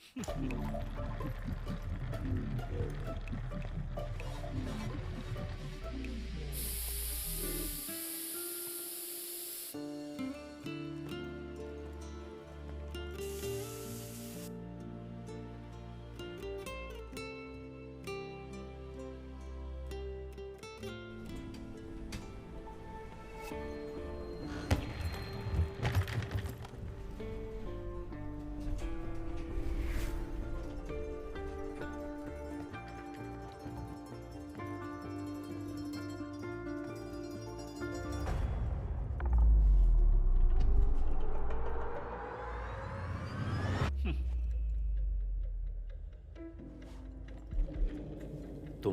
तुम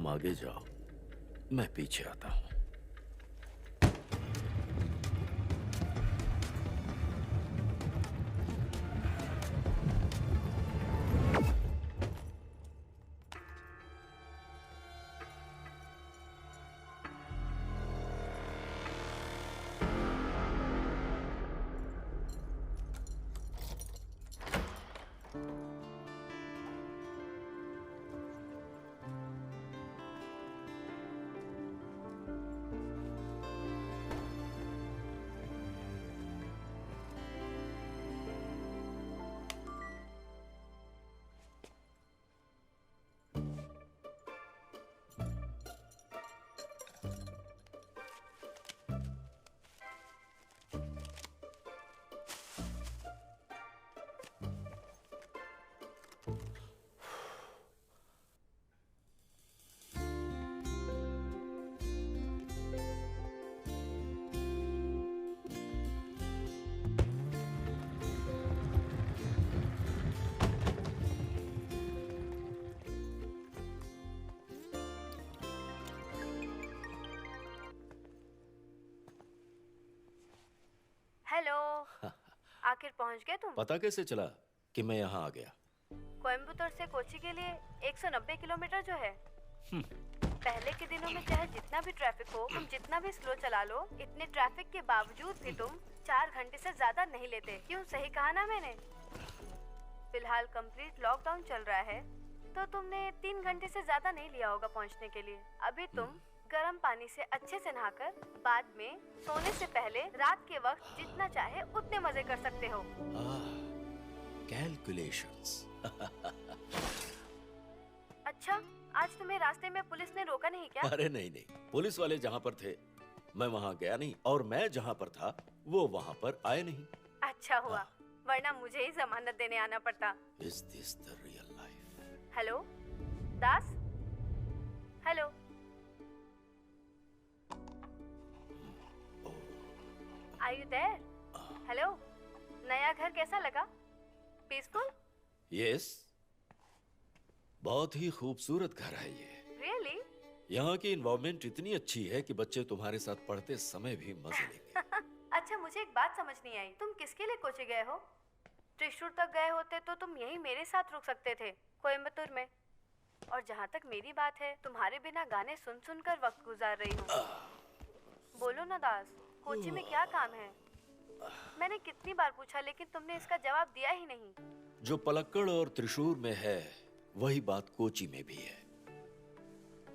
आगे जाओ, मैं पीछे आता हूं। हेलो। आखिर पहुंच गए तुम? पता कैसे चला कि मैं यहाँ आ गया? कोयम्बतूर से कोची के लिए 190 किलोमीटर जो है। पहले के दिनों में चाहे जितना भी ट्रैफिक हो, तुम जितना भी स्लो चला लो, इतने ट्रैफिक के बावजूद भी तुम 4 घंटे से ज्यादा नहीं लेते। क्यों, सही कहा ना मैंने? फिलहाल कंप्लीट लॉकडाउन चल रहा है, तो तुमने 3 घंटे से ज्यादा नहीं लिया होगा पहुंचने के लिए। अभी तुम गर्म पानी से अच्छे से नहाकर बाद में सोने से पहले रात के वक्त जितना चाहे उतने मजे कर सकते हो। कैलकुलेशंस। अच्छा, आज तुम्हें रास्ते में पुलिस ने रोका नहीं क्या? अरे नहीं नहीं, पुलिस वाले जहाँ पर थे मैं वहाँ गया नहीं, और मैं जहाँ पर था वो वहाँ पर आए नहीं। अच्छा हुआ, वरना मुझे ही जमानत देने आना पड़ता। Is this the real life? Hello Das, hello. Are you there? Hello, नया घर कैसा लगा? पीसफुल? यस, बहुत ही खूबसूरत घर है ये। Really? यहाँ की इन्वायरमेंट इतनी अच्छी है कि बच्चे तुम्हारे साथ पढ़ते समय भी मजे लेंगे। अच्छा, मुझे एक बात समझ नहीं आई, तुम किसके लिए कोची गए हो? त्रिशूर तक गए होते तो तुम यहीं मेरे साथ रुक सकते थे, कोयम्बतूर में। और जहाँ तक मेरी बात है, तुम्हारे बिना गाने सुन सुन कर वक्त गुजार रही हूँ। बोलो ना दास, कोची में क्या काम है? मैंने कितनी बार पूछा, लेकिन तुमने इसका जवाब दिया ही नहीं। जो पलक्कड़ और त्रिशूर में है वही बात कोची में भी है।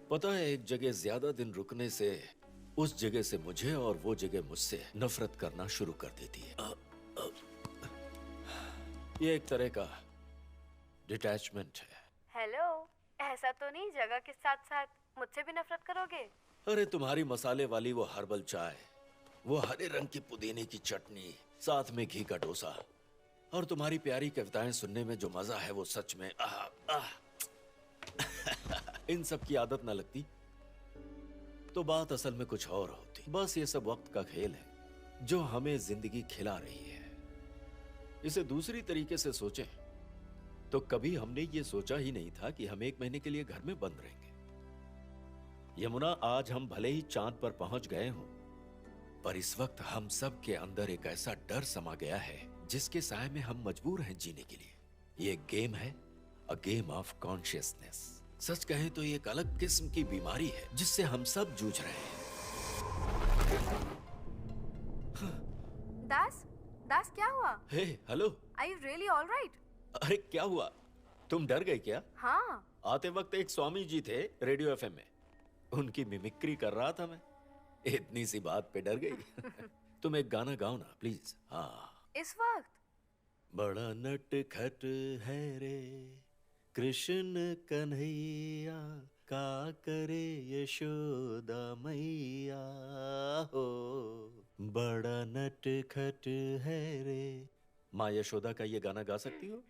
पता है, एक जगह ज्यादा दिन रुकने से उस जगह से मुझे और वो जगह मुझसे नफरत करना शुरू कर देती है। ये एक तरह का डिटैचमेंट है। हेलो, ऐसा तो नहीं जगह के साथ साथ मुझसे भी नफरत करोगे? अरे तुम्हारी मसाले वाली वो हर्बल चाय, वो हरे रंग की पुदीने की चटनी, साथ में घी का डोसा, और तुम्हारी प्यारी कविताएं सुनने में जो मजा है वो सच में इन सब की आदत ना लगती तो बात असल में कुछ और होती। बस ये सब वक्त का खेल है जो हमें जिंदगी खिला रही है। इसे दूसरी तरीके से सोचें तो कभी हमने ये सोचा ही नहीं था कि हम 1 महीने के लिए घर में बंद रहेंगे। यमुना, आज हम भले ही चांद पर पहुंच गए हों, पर इस वक्त हम सब के अंदर एक ऐसा डर समा गया है जिसके साए में हम मजबूर हैं जीने के लिए। ये गेम है, अ गेम ऑफ कॉन्शियसनेस। सच कहें तो ये एक अलग किस्म की बीमारी है जिससे हम सब जूझ रहे हैं। दास, दास क्या हुआ? हे, hello. Are you really all right? अरे क्या हुआ? तुम डर गई क्या? हाँ। आते वक्त एक स्वामी जी थे रेडियो एफएम में, उनकी मिमिक्री कर रहा था मैं। इतनी सी बात पे डर गई। तुम एक गाना गाओ ना प्लीज। हाँ। इस वक्त? बड़ा नटखट है रे कृष्ण कन्हैया, का करे यशोदा मैया हो। बड़ा नटखट है रे। माँ यशोदा का ये गाना गा सकती हो?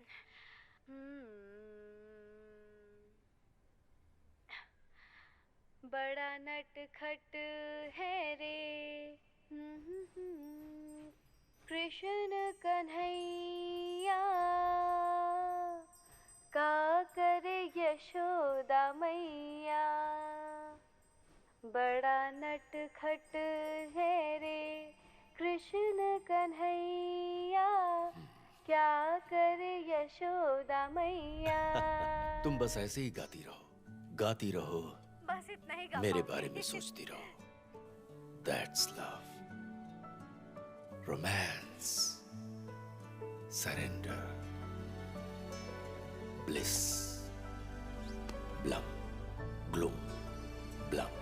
बड़ा नटखट है रे कृष्ण कन्हैया, का करे यशोदा मैया। बड़ा नटखट है रे कृष्ण कन्हैया, क्या करे यशोदा मैया। तुम बस ऐसे ही गाती गाती रहो, बस इतना ही गा मेरे पाऊंगी। बारे में सोचती रहो। That's love, romance, surrender, bliss, blum, gloom, blum.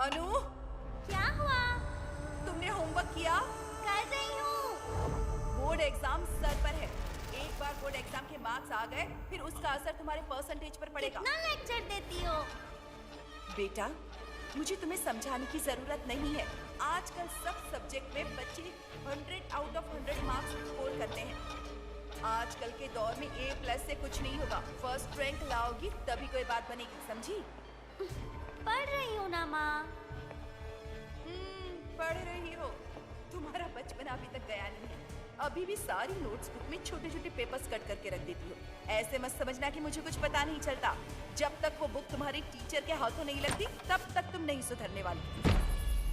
अनु, क्या हुआ? तुमने होमवर्क किया? कर रही हूँ। बोर्ड एग्जाम सर पर है। एक बार बोर्ड एग्जाम के मार्क्स आ गए, फिर उसका असर तुम्हारे परसेंटेज पर पड़ेगा। कितना लेक्चर देती हो? बेटा, मुझे तुम्हें समझाने की जरूरत नहीं है। आजकल सब सब्जेक्ट में बच्चे 100 आउट ऑफ 100 मार्क्स स्कोर करते हैं। आजकल के दौर में A+ से कुछ नहीं होगा। फर्स्ट रैंक लाओगी तभी कोई बात बनेगी, समझी? पढ़ रही हूँ ना माँ। पढ़ रही हो। तुम्हारा बचपन अभी तक गया नहीं है। अभी भी सारी नोट्स बुक में छोटे छोटे पेपर्स कट करके रख देती हो। ऐसे मत समझना कि मुझे कुछ पता नहीं चलता। जब तक वो बुक तुम्हारी टीचर के हाथों नहीं लगती तब तक तुम नहीं सुधरने वाली।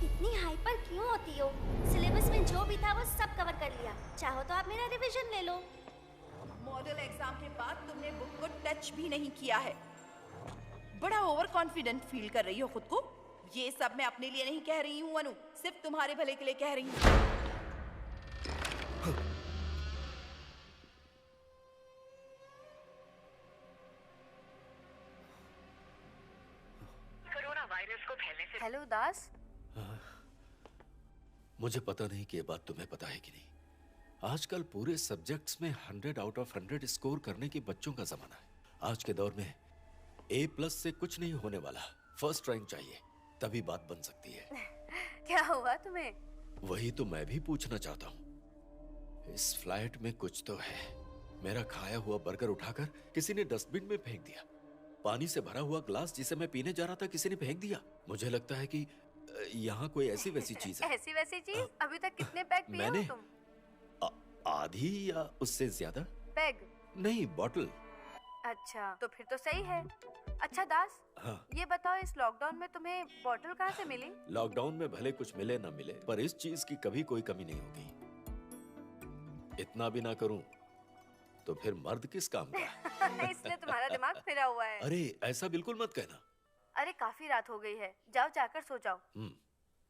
इतनी हाइपर क्यों होती हो? सिलेबस में जो भी था वो सब कवर कर लिया। चाहो तो आप मेरा रिवीजन ले लो। मॉडल एग्जाम के बाद तुमने बुक को टच भी नहीं किया है। बड़ा ओवर कॉन्फिडेंट फील कर रही हो खुद को। ये सब मैं अपने लिए नहीं कह रही हूँ अनु, सिर्फ तुम्हारे भले के लिए कह रही हूँ। कोरोना वायरस को फैलने से हेलो दास। मुझे पता नहीं कि ये बात तुम्हें पता है कि नहीं, आजकल पूरे सब्जेक्ट्स में 100 आउट ऑफ 100 स्कोर करने की बच्चों का जमाना है। आज के दौर में A+ से कुछ नहीं होने वाला, फर्स्ट रैंक चाहिए, तभी बात बन सकती है। क्या हुआ तुम्हें? वही तो मैं भी पूछना चाहता हूँ। इस फ्लैट में कुछ तो है। मेरा खाया हुआ बर्गर उठाकर किसी ने डस्टबिन में फेंक दिया। पानी से भरा हुआ ग्लास जिसे मैं पीने जा रहा था किसी ने फेंक दिया। मुझे लगता है कि यहाँ कोई ऐसी वैसी चीज है। ऐसी वैसी चीज? अभी तक कितने पैग पिए हो मैंने तुम? आधी या उससे ज्यादा? पैग? नहीं, बॉटल। अच्छा, तो फिर तो सही है। अच्छा दास, हाँ। ये बताओ इस लॉकडाउन में तुम्हें बॉटल कहाँ से मिली? लॉकडाउन में भले कुछ मिले ना मिले, पर इस चीज की कभी कोई कमी नहीं होगी। इतना भी ना करूं तो फिर मर्द किस काम का? इसलिए तुम्हारा दिमाग फिरा हुआ है। अरे ऐसा बिल्कुल मत कहना। अरे काफी रात हो गई है, जाओ जाकर सो जाओ।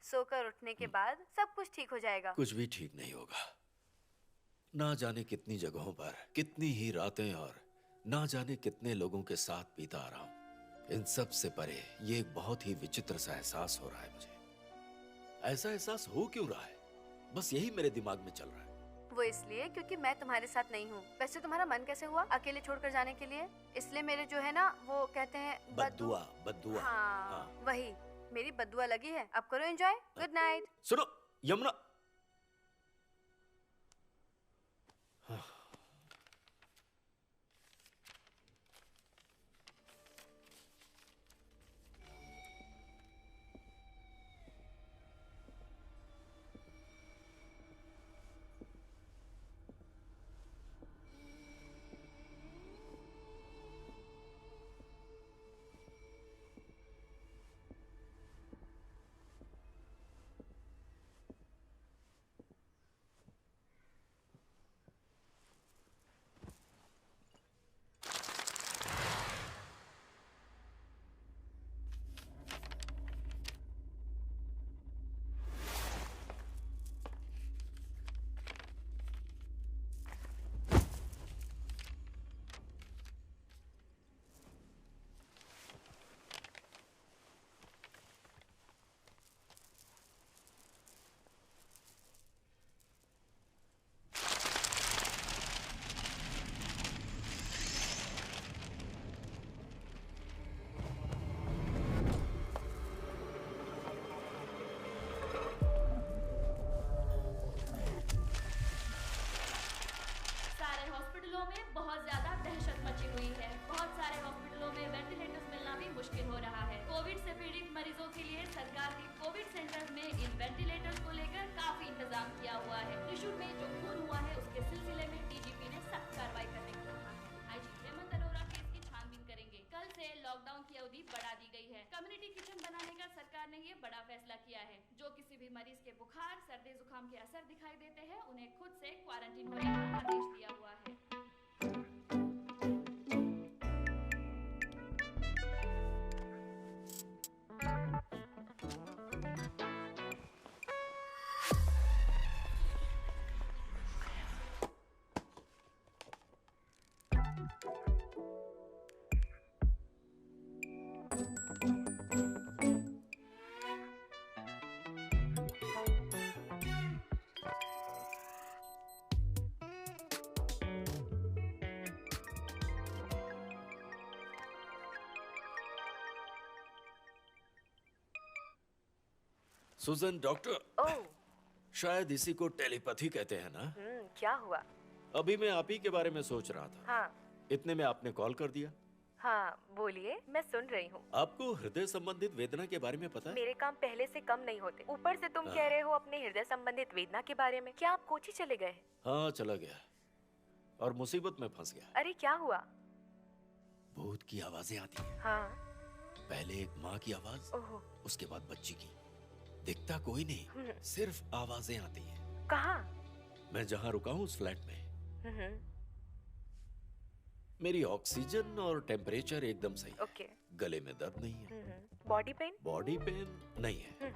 सोकर उठने के बाद सब कुछ ठीक हो जाएगा। कुछ भी ठीक नहीं होगा। ना जाने कितनी जगहों पर कितनी ही रातें और ना जाने कितने लोगों के साथ बीता आ रहा हूं। इन सब से परे ये एक बहुत ही विचित्र सा एहसास हो रहा है मुझे। ऐसा एहसास हो क्यों रहा है? बस यही मेरे दिमाग में चल रहा है। वो इसलिए क्योंकि मैं तुम्हारे साथ नहीं हूँ। वैसे तुम्हारा मन कैसे हुआ अकेले छोड़कर जाने के लिए? इसलिए मेरे जो है ना वो कहते हैं बद्दुआ। बद्दुआ। हाँ, वही मेरी बद्दुआ लगी है। अब करो एंजॉय। Good night. सुनो यमुना। बहुत ज्यादा दहशत मची हुई है। बहुत सारे हॉस्पिटलों में वेंटिलेटर्स मिलना भी मुश्किल हो रहा है। कोविड से पीड़ित मरीजों के लिए सरकार ने कोविड सेंटर्स में इन वेंटिलेटर्स को लेकर काफी इंतजाम किया हुआ है। त्रिशूर में जो खून हुआ है उसके सिलसिले में डीजीपी ने सख्त कार्रवाई करने को कहा है। आईजी हेमंत अरोड़ा केस की छानबीन करेंगे। कल से लॉकडाउन की अवधि बढ़ा दी गई है। कम्युनिटी किचन बनाने का सरकार ने ये बड़ा फैसला किया है। जो किसी भी मरीज के बुखार, सर्दी, जुकाम के असर दिखाई देते हैं उन्हें खुद से क्वारंटीन होने का आदेश दिया हुआ है। सुजन, डॉक्टर। ओह, शायद इसी को टेलीपैथी कहते हैं ना? क्या हुआ? अभी मैं आप ही के बारे में सोच रहा था। हाँ इतने में आपने कॉल कर दिया। हाँ बोलिए, मैं सुन रही हूँ। आपको हृदय संबंधित वेदना के बारे में पता है? मेरे काम पहले से कम नहीं होते, ऊपर से तुम कह रहे हो अपने हृदय संबंधित वेदना के बारे में। क्या आप कोची चले गए? हाँ, चला गया और मुसीबत में फंस गया। अरे क्या हुआ? भूत की आवाजें आती हैं। हाँ। पहले एक माँ की आवाज, ओह। उसके बाद बच्ची की। दिखता कोई नहीं, सिर्फ आवाजें आती हैं। कहाँ? मैं जहाँ रुका हूँ उस फ्लैट में। मेरी ऑक्सीजन और टेम्परेचर एकदम सही है। ओके। गले में दर्द नहीं है। Body pain? बॉडी पेन नहीं है।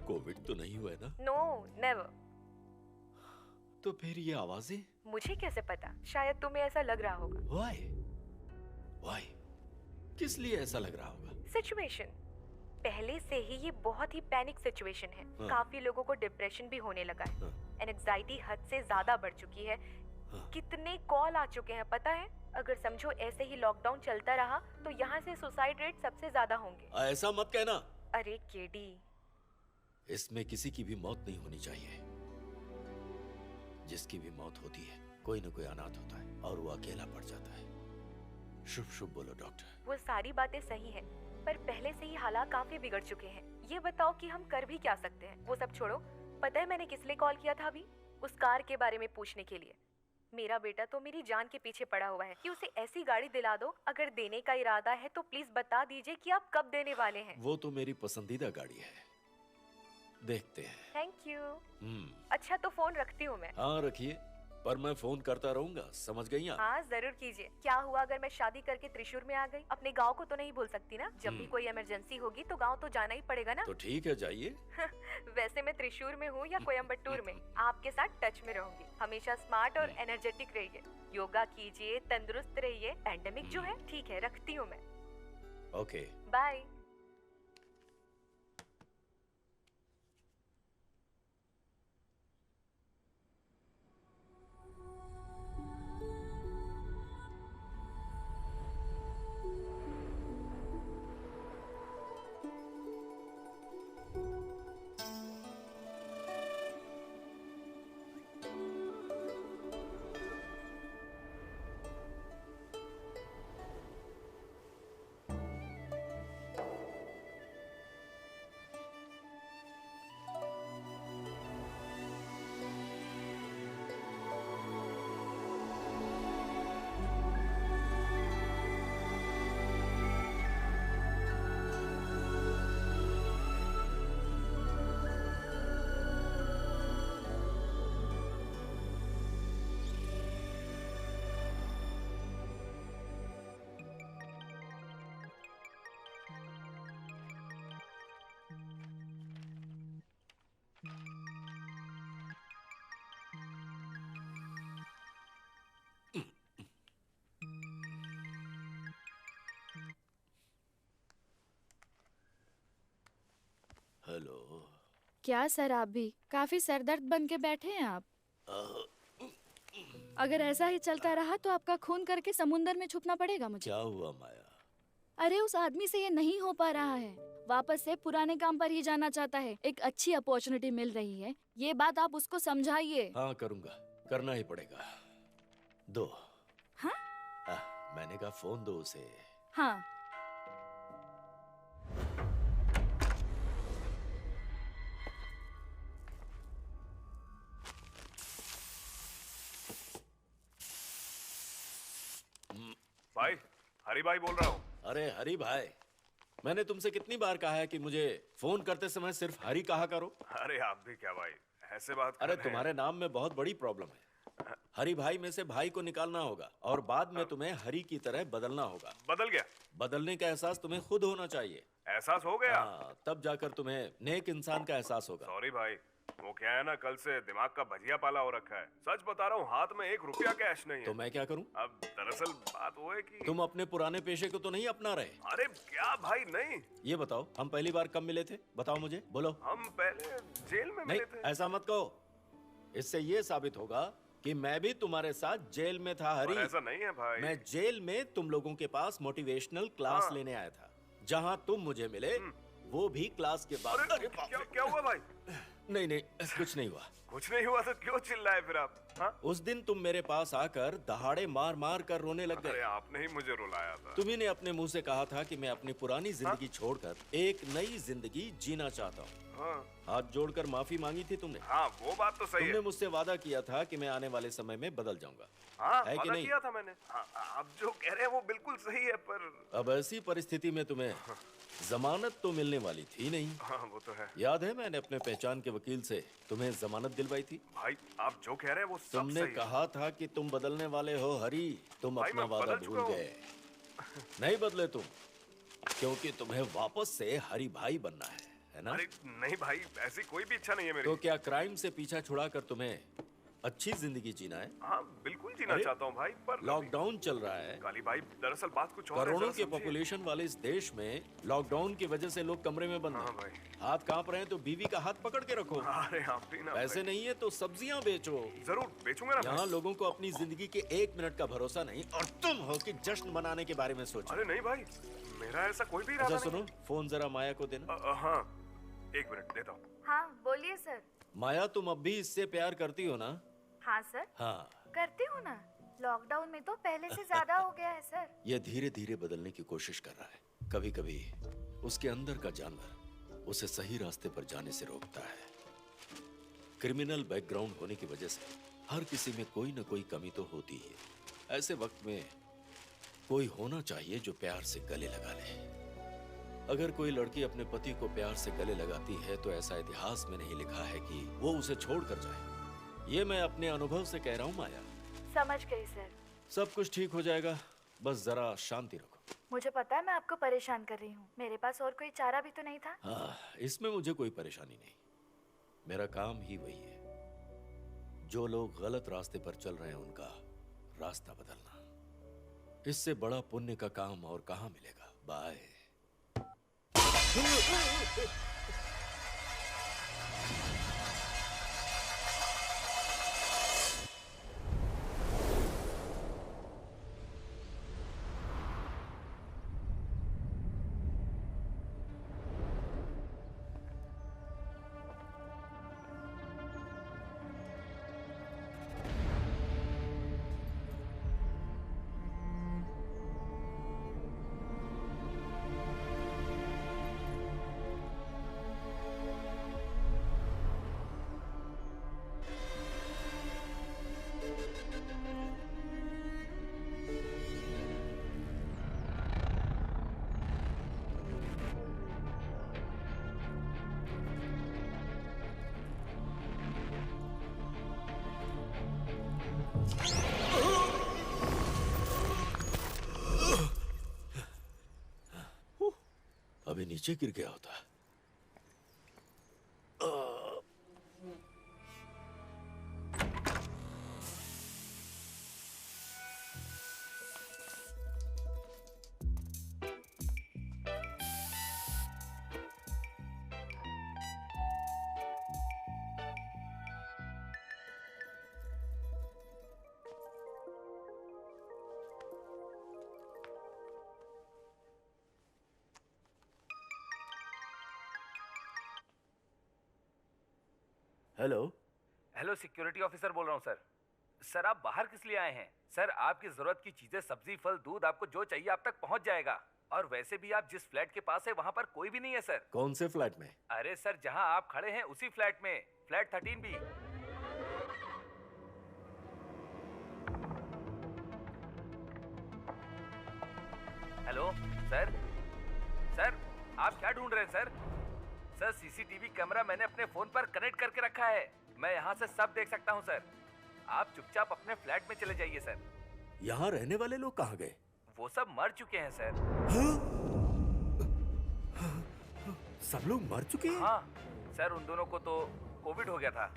कोविड तो नहीं हुआ है ना? No, never. तो फिर ये आवाजें? मुझे कैसे पता? शायद तुम्हें ऐसा लग रहा होगा। Why? Why? किस लिए ऐसा लग रहा होगा? सिचुएशन। पहले से ही ये बहुत ही पैनिक सिचुएशन है। हाँ। काफी लोगों को डिप्रेशन भी होने लगा है। एंजाइटी हद से ज्यादा बढ़ चुकी है। हाँ। कितने कॉल आ चुके हैं पता है? अगर समझो ऐसे ही लॉकडाउन चलता रहा तो यहाँ से सुसाइड रेट सबसे ज्यादा होंगे। ऐसा मत कहना। अरे केडी, इसमें किसी की भी मौत नहीं होनी चाहिए। जिसकी भी मौत होती है कोई न कोई अनाथ होता है और वो अकेला पड़ जाता है। शुभ शुभ बोलो डॉक्टर। वो सारी बातें सही हैं, पर पहले से ही हालात काफी बिगड़ चुके हैं। ये बताओ कि हम कर भी क्या सकते हैं? वो सब छोड़ो, पता है मैंने किस लिए कॉल किया था अभी? उस कार के बारे में पूछने के लिए। मेरा बेटा तो मेरी जान के पीछे पड़ा हुआ है कि उसे ऐसी गाड़ी दिला दो। अगर देने का इरादा है तो प्लीज बता दीजिए कि आप कब देने वाले हैं। वो तो मेरी पसंदीदा गाड़ी है, देखते हैं। Thank you. अच्छा तो फोन रखती हूँ मैं। हाँ रखिए, पर मैं फोन करता रहूंगा, समझ गई आप? हाँ जरूर कीजिए। क्या हुआ अगर मैं शादी करके त्रिशूर में आ गई? अपने गांव को तो नहीं भूल सकती ना? जब भी कोई इमरजेंसी होगी तो गांव तो जाना ही पड़ेगा ना। तो ठीक है, जाइए। वैसे मैं त्रिशूर में हूँ या कोयम्बटूर में, आपके साथ टच में रहूंगी। हमेशा स्मार्ट और एनर्जेटिक रहिए, योगा कीजिए, तंदुरुस्त रहिए। पैंडेमिक जो है ठीक है, रखती हूँ मैं। Okay bye. हेलो। क्या सर, आप भी काफी सरदर्द बन के बैठे हैं आप। अगर ऐसा ही चलता रहा तो आपका खून करके समुंदर में छुपना पड़ेगा मुझे। क्या हुआ माया? अरे उस आदमी से ये नहीं हो पा रहा है, वापस से पुराने काम पर ही जाना चाहता है। एक अच्छी अपॉर्चुनिटी मिल रही है, ये बात आप उसको समझाइए। हाँ करूँगा, करना ही पड़ेगा। दो। हाँ? मैंने कहा फोन दो उसे। हाँ। भाई, हरी भाई बोल रहा हूँ। अरे हरी भाई, मैंने तुमसे कितनी बार कहा है कि मुझे फोन करते समय सिर्फ हरी कहा करो। अरे आप भी क्या भाई, ऐसे बात कर अरे रहे हैं। तुम्हारे नाम में बहुत बड़ी प्रॉब्लम है। हरी भाई में से भाई को निकालना होगा और बाद में तुम्हें हरी की तरह बदलना होगा। बदल गया? बदलने का एहसास तुम्हें खुद होना चाहिए। एहसास हो गया? हाँ, तब जाकर तुम्हें नेक इंसान का एहसास होगा। सॉरी भाई, वो क्या है ना, कल से दिमाग का भजिया पाला हो रखा है। सच बता रहा हूँ, हाथ में एक रुपया कैश नहीं है। तो मैं क्या करूं? अब दरअसल बात वो है कि तुम अपने पुराने पेशे को तो नहीं अपना रहे? अरे क्या भाई, नहीं। ये बताओ, हम पहली बार कब मिले थे? बताओ मुझे, बोलो। हम पहले जेल में नहीं, मिले थे। ऐसा मत कहो। इससे ये साबित होगा कि मैं भी तुम्हारे साथ जेल में था हरी। पर ऐसा नहीं है भाई। मैं जेल में तुम लोगों के पास मोटिवेशनल क्लास हाँ। लेने आया था। जहां तुम मुझे मिले वो भी क्लास के बाद। अरे क्या हुआ भाई? नहीं नहीं, कुछ नहीं हुआ। कुछ नहीं हुआ तो क्यों चिल्लाए फिर आप? हाँ? उस दिन तुम मेरे पास आकर दहाड़े मार मार कर रोने लग अरे गए। आपने ही मुझे रुलाया था। तुम्ही ने अपने मुंह से कहा था कि मैं अपनी पुरानी जिंदगी छोड़कर एक नई जिंदगी जीना चाहता हूँ। हाँ। हाथ जोड़कर माफी मांगी थी तुमने। हाँ, वो बात तो सही तुमने है। मुझसे वादा किया था कि मैं आने वाले समय में बदल जाऊंगा। हाँ, है कि वादा नहीं? किया था मैंने। हाँ, आप जो कह रहे हैं वो बिल्कुल सही है, पर अब ऐसी परिस्थिति में तुम्हें जमानत तो मिलने वाली थी नहीं। हाँ वो तो है। याद है मैंने अपने पहचान के वकील से तुम्हें जमानत दिलवाई थी? भाई आप जो कह रहे हैं वो सब तुमने सही है। कहा था कि तुम बदलने वाले हो हरी, तुम भाई, अपना मैं वादा बदल भूल चुका हूँ। गए। नहीं बदले तुम, क्योंकि तुम्हें वापस से हरी भाई बनना है ना? अरे नहीं भाई, ऐसी कोई भी इच्छा नहीं है मेरी। तो क्या क्राइम से पीछा छुड़ाकर तुम्हें अच्छी जिंदगी जीना है? हाँ बिल्कुल जीना अरे, चाहता हूँ भाई, पर लॉकडाउन चल रहा है। काली भाई दरअसल बात कुछ और है, करोड़ों जरा की समझिए। पॉपुलेशन वाले इस देश में लॉकडाउन की वजह से लोग कमरे में बंद हाँ हैं। भाई। हाथ कांप रहे हैं तो बीवी का हाथ पकड़ के रखो। अरे आप भी ना पैसे भाई। नहीं है तो सब्जियां बेचो। जरूर बेचूंगा ना यहाँ भाई। लोगों को अपनी जिंदगी के 1 मिनट का भरोसा नहीं, और तुम हो कि जश्न मनाने के बारे में सोचो। अरे नहीं भाई, मेरा ऐसा कोई भी इरादा अच्छा नहीं। सुनो, फोन जरा माया को देना। हाँ 1 मिनट देता हूँ। हाँ बोलिए सर। माया, तुम अब भी इससे प्यार करती हो ना? हाँ सर, हाँ। करती हूँ ना। लॉकडाउन में तो पहले से ज्यादा हो गया है सर। ये धीरे धीरे बदलने की कोशिश कर रहा है। कभी कभी उसके अंदर का जानवर उसे सही रास्ते पर जाने से रोकता है। क्रिमिनल बैकग्राउंड होने की वजह से हर किसी में कोई ना कोई कमी तो होती ही है। ऐसे वक्त में कोई होना चाहिए जो प्यार से गले लगा ले। अगर कोई लड़की अपने पति को प्यार से गले लगाती है तो ऐसा इतिहास में नहीं लिखा है कि वो उसे छोड़कर जाए। ये मैं अपने अनुभव से कह रहा हूँ माया। समझ गई सर। सब कुछ ठीक हो जाएगा, बस जरा शांति रखो। मुझे पता है मैं आपको परेशान कर रही हूँ। मेरे पास और कोई चारा भी तो नहीं था। हाँ, इसमें मुझे कोई परेशानी नहीं। मेरा काम ही वही है। जो लोग गलत रास्ते पर चल रहे हैं उनका रास्ता बदलना। इससे बड़ा पुण्य का काम और कहाँ मिलेगा। बाय। अभी नीचे गिर गया होता। हेलो। हेलो, सिक्योरिटी ऑफिसर बोल रहा हूँ सर। सर आप बाहर किस लिए आए हैं? सर आपकी जरूरत की चीजें, सब्जी, फल, दूध, आपको जो चाहिए आप तक पहुँच जाएगा। और वैसे भी आप जिस फ्लैट के पास है वहाँ पर कोई भी नहीं है सर। कौन से फ्लैट में? अरे सर, जहाँ आप खड़े हैं उसी फ्लैट में, flat 13B। Hello sir. Sir आप क्या ढूंढ रहे हैं सर? सर सीसीटीवी कैमरा मैंने अपने फोन पर कनेक्ट करके रखा है। मैं यहाँ से सब देख सकता हूँ सर। आप चुपचाप अपने फ्लैट में चले जाइए सर। यहाँ रहने वाले लोग कहाँ गए? वो सब मर चुके हैं सर। सब लोग मर चुके हैं? हाँ सर, उन दोनों को तो कोविड हो गया था।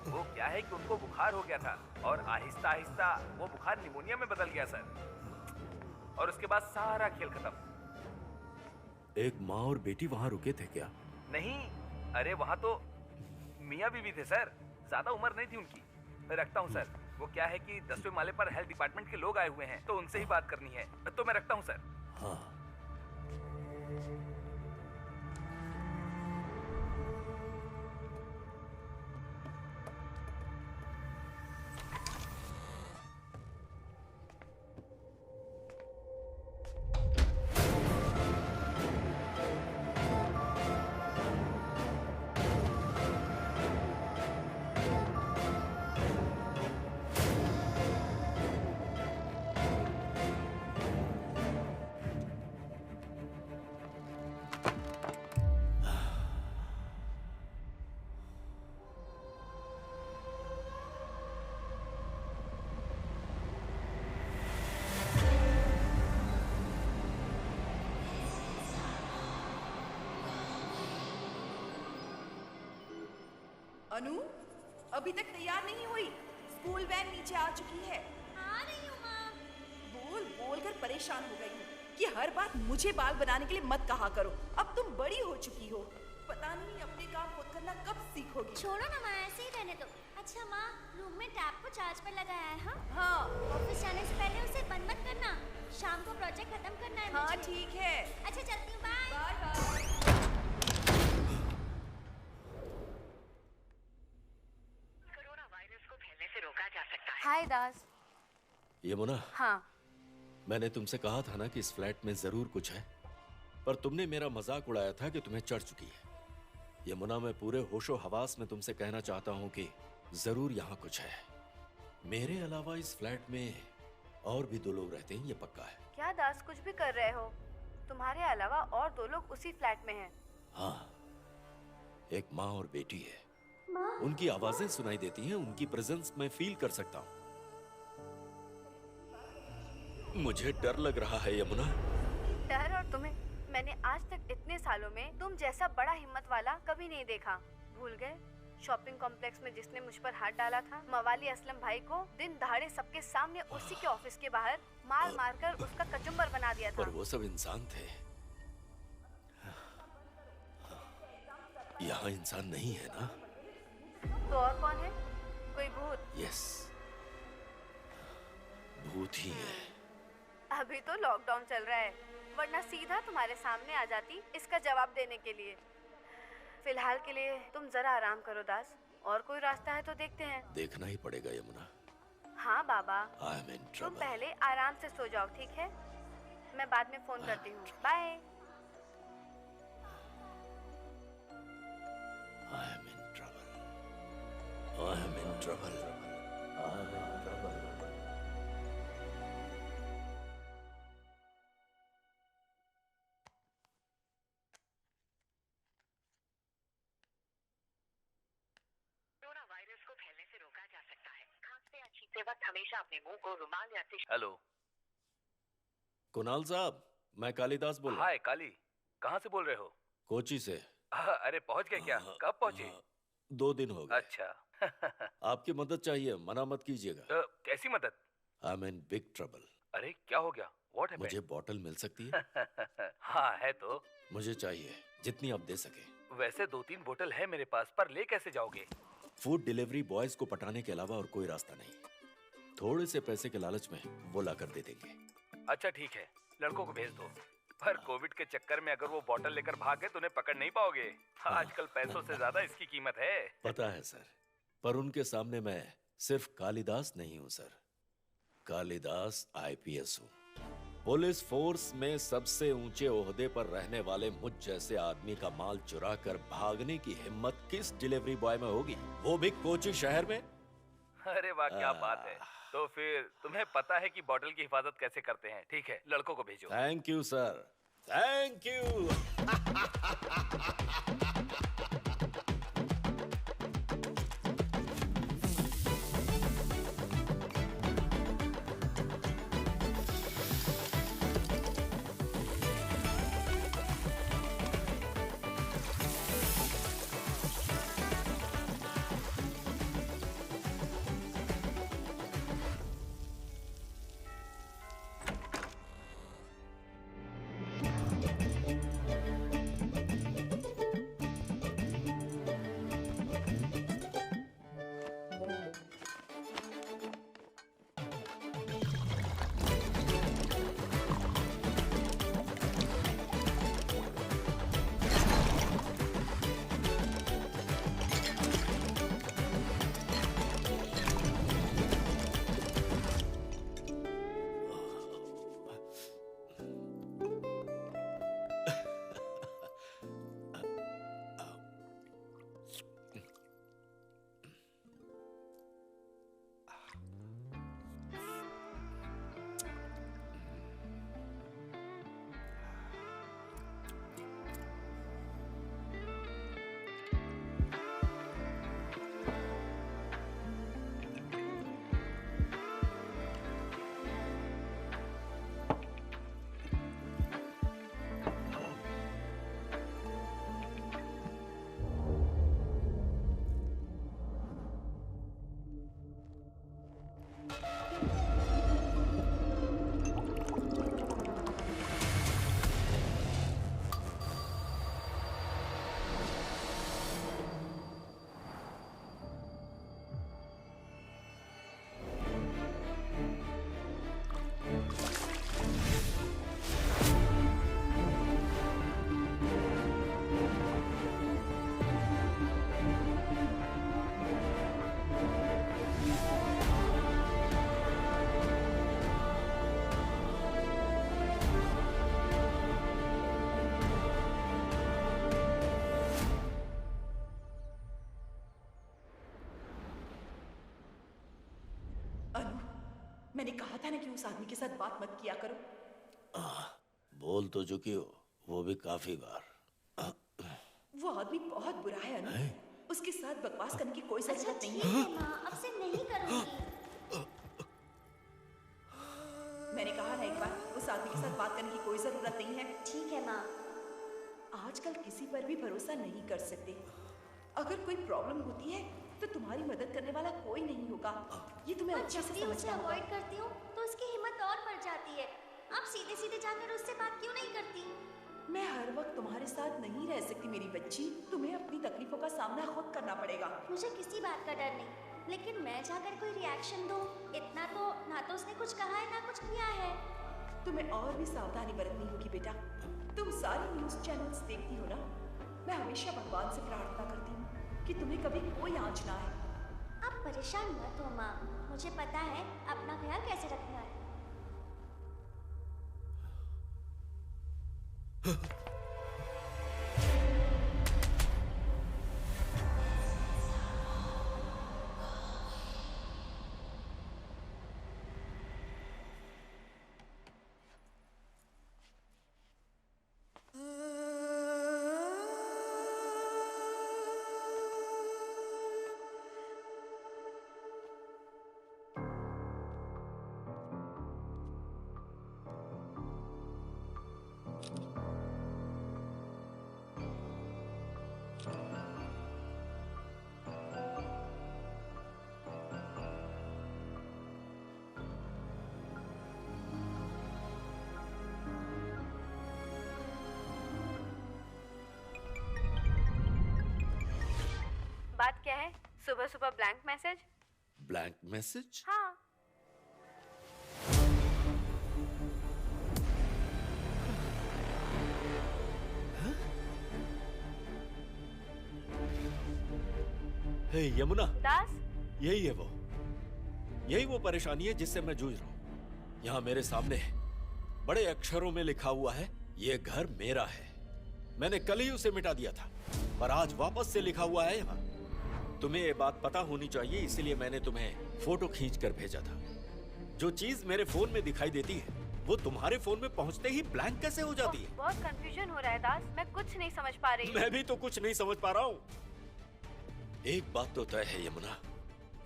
वो क्या है कि उनको बुखार हो गया था और आहिस्ता आहिस्ता वो बुखार निमोनिया में बदल गया सर। और उसके बाद सारा खेल खत्म। एक माँ और बेटी वहाँ रुके थे क्या? नहीं, अरे वहाँ तो मियाँ बीवी थे सर। ज्यादा उम्र नहीं थी उनकी। मैं रखता हूँ सर। वो क्या है कि 10वें माले पर हेल्थ डिपार्टमेंट के लोग आए हुए हैं, तो उनसे ही बात करनी है। तो मैं रखता हूँ सर। हाँ। अनु, अभी तक तैयार नहीं हुई। स्कूल वैन नीचे आ चुकी है। आ रही हूँ माँ। बोल बोल कर परेशान हो गई हूँ कि हर बात मुझे बाल बनाने के लिए मत कहा करो। अब तुम बड़ी हो चुकी हो, पता नहीं अपने काम खुद करना कब सीखोगी। छोड़ो ना माँ, ऐसे ही रहने दो। अच्छा माँ, रूम में टैप को चार्ज पर लगाया है। हाँ हाँ ऑफिस जाने से पहले उसे बंद मत करना। शाम को प्रोजेक्ट खत्म करना है हाँ मुझे। ठीक है। अच्छा चलती हूँ, bye bye bye. Corona virus को फैलने से रोका जा सकता है। हाय दास। यमुना, हाँ, मैंने तुमसे कहा था ना कि इस फ्लैट में जरूर कुछ है, पर तुमने मेरा मजाक उड़ाया था कि तुम्हें चढ़ चुकी है। यमुना, मैं पूरे होशो हवास में तुमसे कहना चाहता हूँ कि जरूर यहाँ कुछ है। मेरे अलावा इस फ्लैट में और भी 2 लोग रहते हैं, ये पक्का है। क्या दास कुछ भी कर रहे हो? तुम्हारे अलावा और 2 लोग उसी फ्लैट में हैं। हाँ, एक माँ और बेटी है। उनकी आवाजें सुनाई देती हैं, उनकी प्रेजेंस मैं फील कर सकता हूँ। मुझे डर लग रहा है यमुना। डर? और तुम्हें? मैंने आज तक इतने सालों में तुम जैसा बड़ा हिम्मत वाला कभी नहीं देखा। भूल गए शॉपिंग कॉम्प्लेक्स में जिसने मुझ पर हाथ डाला था? मवाली असलम भाई को दिन दहाड़े सबके सामने उसी के ऑफिस के बाहर मार मार कर उसका कचुम्बर बना दिया था। पर वो सब इंसान थे, यहाँ इंसान नहीं है ना? तो और कौन है? कोई भूत? यस, भूत ही है। अभी तो लॉकडाउन चल रहा है, वरना सीधा तुम्हारे सामने आ जाती इसका जवाब देने के लिए। फिलहाल के लिए तुम जरा आराम करो दास, और कोई रास्ता है तो देखते हैं। देखना ही पड़ेगा यमुना। हाँ बाबा, आई एम इन तुम ट्रबल। पहले आराम से सो जाओ, ठीक है? मैं बाद में फोन करती हूँ। Bye. I am in trouble. I am in trouble. I am in trouble. Corona virus को फैलने से रोका जा सकता है। खांसते या छींकते वक्त हमेशा अपने मुंह को रुमाल या टिश्यू। हेलो। कुणाल साहब, मैं कालिदास बोल रहा हूँ। हाय काली, कहाँ से बोल रहे हो? कोची से। अरे पहुँच गए क्या? कब पहुँचे? 2 दिन हो गए। अच्छा। आपकी मदद चाहिए, मना मत कीजिएगा। कैसी मदद? आई एम इन बिग ट्रबल। अरे क्या हो गया? What happened? मुझे बॉटल मिल सकती है? हाँ है तो। मुझे चाहिए, जितनी आप दे सके। वैसे 2-3 बोतल है मेरे पास, पर ले कैसे जाओगे? फूड डिलीवरी बॉयज को पटाने के अलावा और कोई रास्ता नहीं। थोड़े से पैसे के लालच में वो लाकर दे देंगे। अच्छा ठीक है, लड़कों को भेज दो। पर कोविड के चक्कर में अगर वो बोतल लेकर भागे तो उन्हें पकड़ नहीं पाओगे। आजकल पैसों से ज्यादा इसकी कीमत है। पता है सर, पर उनके सामने मैं सिर्फ कालिदास नहीं हूँ सर, कालिदास IPS हूँ। पुलिस फोर्स में सबसे ऊंचे ओहदे पर रहने वाले मुझ जैसे आदमी का माल चुरा कर भागने की हिम्मत किस डिलीवरी बॉय में होगी, वो भी कोची शहर में? अरे वाह क्या बात है। तो फिर तुम्हें पता है कि बोतल की हिफाजत कैसे करते हैं। ठीक है, लड़कों को भेजो। Thank you sir, thank you. मैंने कहा था ना कि उस आदमी के साथ बात मत किया करो। बोल तो चुकी हो, वो भी काफी बार। वो आदमी बहुत बुरा है अनु। उसके साथ बकवास करने की कोई अच्छा जरूरत नहीं ठीक है। है माँ, अब से नहीं करूंगी। मैंने कहा ना एक बार, उस आदमी के साथ बात करने की कोई जरूरत नहीं है। ठीक है माँ। आजकल किसी पर भी भरोसा नहीं कर सकते। अगर कोई प्रॉब्लम होती है तो तुम्हारी मदद करने वाला कोई नहीं होगा। ये तुम्हें मैं अच्छे जब से भी उसे समझना होगा। अवॉइड करती हूँ तो उसकी हिम्मत और बढ़ जाती है। आप सीधे सीधे जाकर उससे बात क्यों नहीं करती? मैं हर वक्त तुम्हारे साथ नहीं रह सकती मेरी बच्ची। तुम्हें अपनी तकलीफों का सामना खुद करना पड़ेगा। मुझे किसी बात का डर नहीं, लेकिन मैं जाकर कोई रिएक्शन दूँ, इतना तो ना तो उसने कुछ कहा है ना कुछ किया है। तुम्हें और भी सावधानी बरतनी होगी बेटा। तुम सारी न्यूज़ चैनल्स देखती हो ना? मैं हमेशा भगवान से प्रार्थना करती हूँ कि तुम्हें कभी कोई आंच ना आए। आप परेशान मत हो माँ, मुझे पता है अपना ख्याल कैसे रखना है। बात क्या है? सुबह सुबह ब्लैंक मैसेज? Blank message? हाँ। हे यमुना, दास, यही वो परेशानी है जिससे मैं जूझ रहा हूँ। यहाँ मेरे सामने बड़े अक्षरों में लिखा हुआ है, ये घर मेरा है। मैंने कल ही उसे मिटा दिया था, पर आज वापस से लिखा हुआ है यहाँ। तुम्हें ये बात पता होनी चाहिए, इसीलिए मैंने तुम्हें फोटो खींच कर भेजा था। जो चीज मेरे फोन में दिखाई देती है वो तुम्हारे फोन में पहुंचते ही ब्लैंक कैसे हो जाती है? बहुत कंफ्यूजन हो रहा है दास, मैं कुछ नहीं समझ पा रही। मैं भी तो कुछ नहीं समझ पा रहा हूँ। एक बात तो तय है यमुना,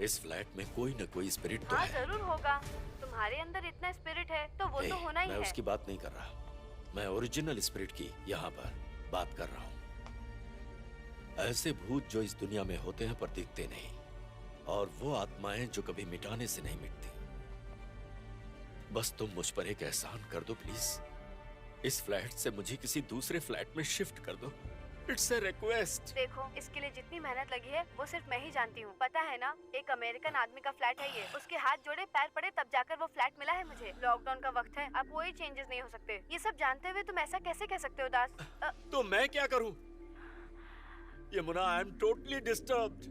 इस फ्लैट में कोई न कोई स्पिरिट तो हाँ है। जरूर होगा, तुम्हारे अंदर इतना स्पिरिट है तो वो तो होना ही मैं है। उसकी बात नहीं कर रहा, मैं ओरिजिनल स्पिरिट की यहाँ पर बात कर रहा हूँ। ऐसे भूत जो इस दुनिया में होते हैं पर दिखते नहीं, और वो आत्माएं जो कभी मिटाने से नहीं मिटती। बस तुम मुझ पर एक एहसान कर दो प्लीज। इस फ्लैट से मुझे किसी दूसरे फ्लैट में शिफ्ट कर दो। It's a request. देखो, इसके लिए जितनी मेहनत लगी है वो सिर्फ मैं ही जानती हूँ। पता है ना, एक अमेरिकन आदमी का फ्लैट है ये। उसके हाथ जोड़े पैर पड़े तब जाकर वो फ्लैट मिला है मुझे। लॉकडाउन का वक्त है, अब कोई चेंजेस नहीं हो सकते। ये सब जानते हुए तुम ऐसा कैसे कह सकते हो दास? तो मैं क्या करूँ? Yamuna, I am totally disturbed.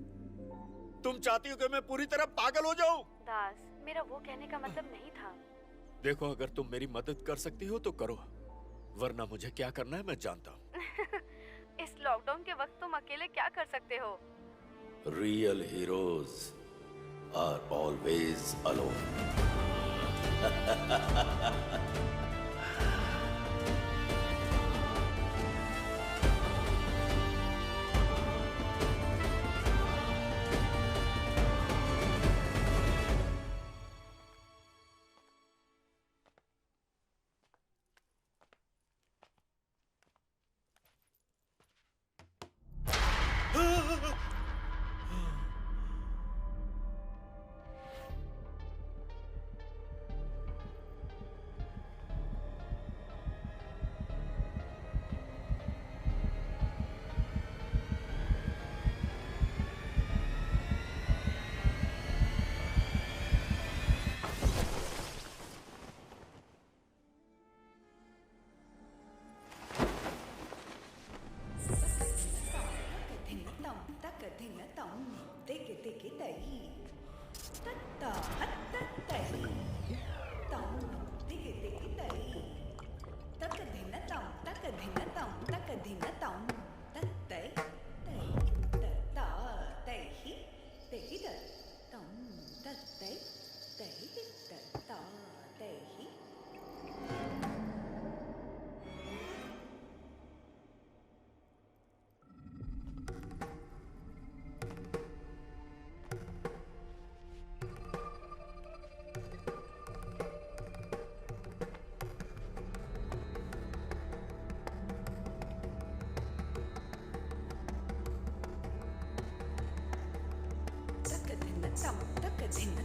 तुम चाहती हो कि मैं पूरी तरह पागल हो जाऊं? दास, मेरा वो कहने का मतलब नहीं था। देखो, अगर तुम मेरी मदद कर सकती हो तो करो, वरना मुझे क्या करना है मैं जानता हूँ। इस लॉकडाउन के वक्त तुम अकेले क्या कर सकते हो? Real heroes are always alone.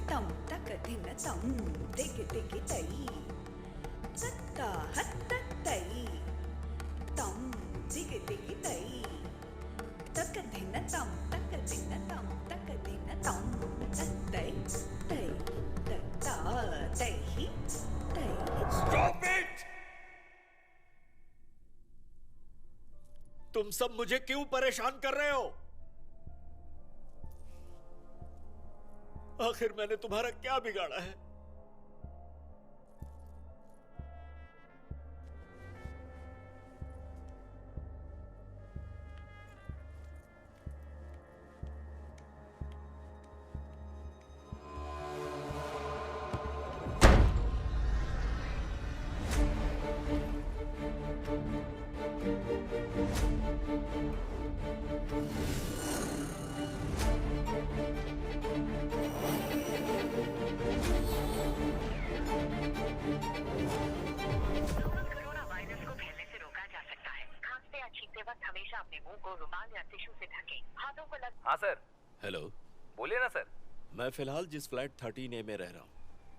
तम तक दिन तम दिग दिग तई तत्ता हत्त तई तम दिग दिग तई तक दिन तम तक दिन तम तक दिन तम तई तई तत्ता तई तई। Stop it! तुम सब मुझे क्यों परेशान कर रहे हो? आखिर मैंने तुम्हारा क्या बिगाड़ा है? कोरोना वायरस को फैलने से रोका जा सकता है। खांसते या छींकते वक्त हमेशा अपने मुंह को रुमाल या टिश्यू से ढकें। हाथों को हाँ सर। हेलो, बोलिए ना सर। मैं फिलहाल जिस फ्लैट 13A में रह रहा हूँ,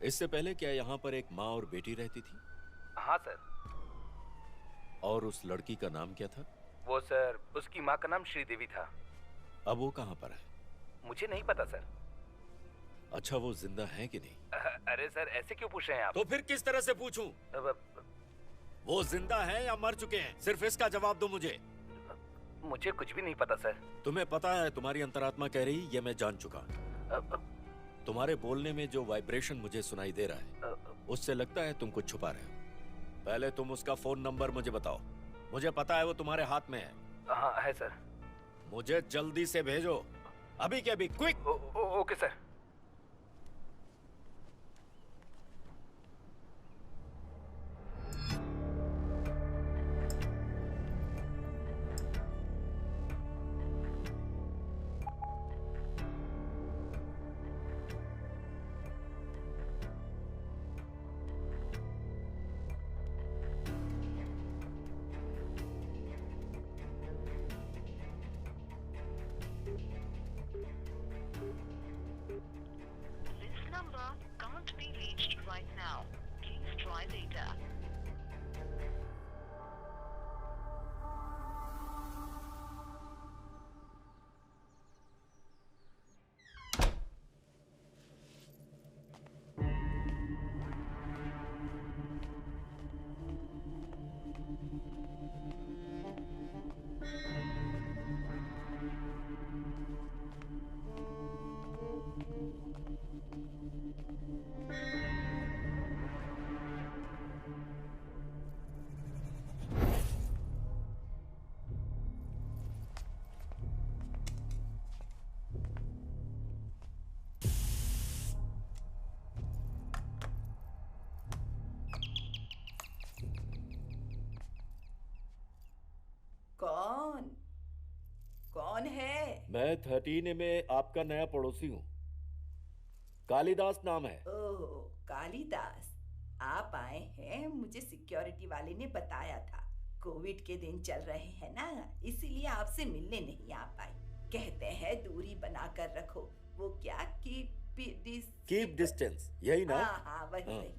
इससे पहले क्या यहाँ पर एक माँ और बेटी रहती थी? हाँ सर। और उस लड़की का नाम क्या था? वो सर, उसकी माँ का नाम श्रीदेवी था। अब वो कहाँ पर है? मुझे नहीं पता सर। अच्छा, वो जिंदा है कि नहीं? अरे सर, ऐसे क्यों पूछ रहे हैं आप? तो फिर किस तरह से पूछूं? वो जिंदा हैं या मर चुके हैं? सिर्फ इसका जवाब दो मुझे। मुझे कुछ भी नहीं पता सर। तुम्हें पता है, तुम्हारी अंतरात्मा कह रही, ये मैं जान चुका। तुम्हारे बोलने में जो वाइब्रेशन मुझे सुनाई दे रहा है, उससे लगता है तुम कुछ छुपा रहे हो। पहले तुम उसका फोन नंबर मुझे बताओ। मुझे पता है वो तुम्हारे हाथ में है। हाँ है सर। मुझे जल्दी से भेजो, अभी के अभी, quick. Okay sir. This number can't be reached right now. Please try later. कौन कौन है? मैं 13A में आपका नया पड़ोसी हूँ। कालिदास नाम है। ओह, कालिदास, आप आए हैं। मुझे सिक्योरिटी वाले ने बताया था। कोविड के दिन चल रहे हैं ना, इसीलिए आपसे मिलने नहीं आ पाई। कहते हैं दूरी बनाकर रखो। वो क्या, कीप डिस्टेंस, यही ना? हाँ हाँ, वही वही।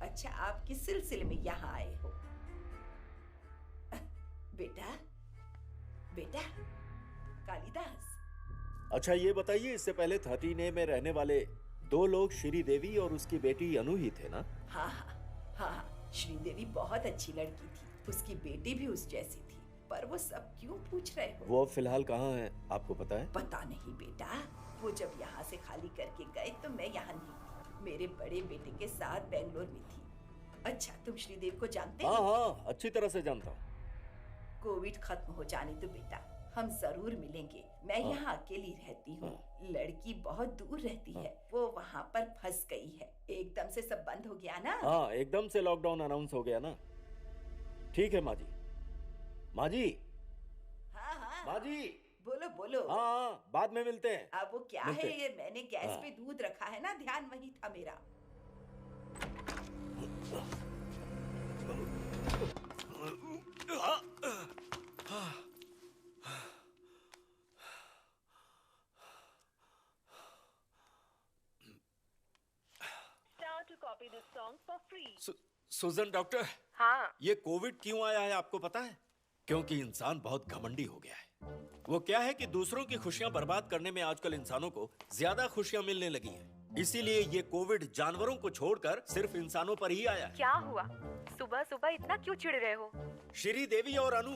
अच्छा, आप किस सिलसिले में यहाँ आए हो? बेटा बेटा कालिदास। अच्छा, ये बताइए, इससे पहले 13A में रहने वाले 2 लोग श्रीदेवी और उसकी बेटी अनु ही थे ना? हाँ हाँ हाँ, श्रीदेवी बहुत अच्छी लड़की थी। उसकी बेटी भी उस जैसी थी। पर वो सब क्यों पूछ रहे हो? वो अब फिलहाल कहाँ है, आपको पता है? पता नहीं बेटा। वो जब यहाँ से खाली करके गए तो मैं यहाँ नहीं थी। मेरे बड़े बेटे के साथ बेंगलोर में थी। अच्छा, तुम श्रीदेवी को जानते हाँ हो? हाँ, अच्छी तरह से जानता हूँ। कोविड खत्म हो जाने तो बेटा हम जरूर मिलेंगे। मैं हाँ। यहाँ अकेली रहती हूँ। लड़की बहुत दूर रहती है। वो वहाँ पर फंस गई है। एकदम से सब बंद हो गया ना। हाँ, एकदम से लॉकडाउन अनाउंस हो गया ना। ठीक है माँ जी। माँ जी, हाँ हाँ माँ जी। बोलो बोलो। हाँ हाँ, बाद में मिलते हैं। अब वो क्या मिलते है हैं। ये, मैंने गैस हाँ। पे दूध रखा है ना, ध्यान वही था मेरा। play this song for free. Sujan doctor, हाँ, ये कोविड क्यों आया है आपको पता है? क्योंकि इंसान बहुत घमंडी हो गया है। वो क्या है कि दूसरों की खुशियां बर्बाद करने में आजकल इंसानों को ज्यादा खुशियां मिलने लगी हैं। इसीलिए ये कोविड जानवरों को छोड़कर सिर्फ इंसानों पर ही आया है। क्या हुआ? सुबह सुबह इतना क्यों चिढ़ रहे हो? श्री देवी और अनु,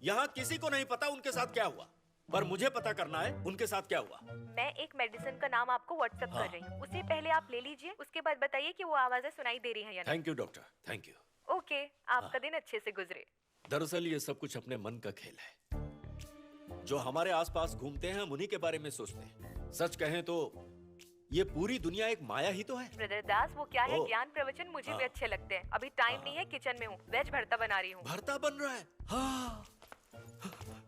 यहाँ किसी को नहीं पता उनके साथ क्या हुआ, पर मुझे पता करना है उनके साथ क्या हुआ। मैं एक मेडिसिन का नाम आपको व्हाट्सएप कर रही हूँ, उसे पहले आप ले लीजिए, उसके बाद बताइए कि वो आवाजें सुनाई दे रही हैं या नहीं। Thank you doctor, thank you. Okay, आपका दिन अच्छे से गुजरे। दरअसल ये सब कुछ अपने मन का खेल है। जो हमारे आसपास घूमते हैं हम उन्हीं के बारे में सोचते हैं। सच कहें तो ये पूरी दुनिया एक माया ही तो है। ब्रदर दास, वो क्या है, ओ। ज्ञान प्रवचन मुझे भी अच्छे लगते हैं। अभी टाइम नहीं है, किचन में हूँ, वेज भरता बना रही हूँ। भरता बन रहा है? हाँ,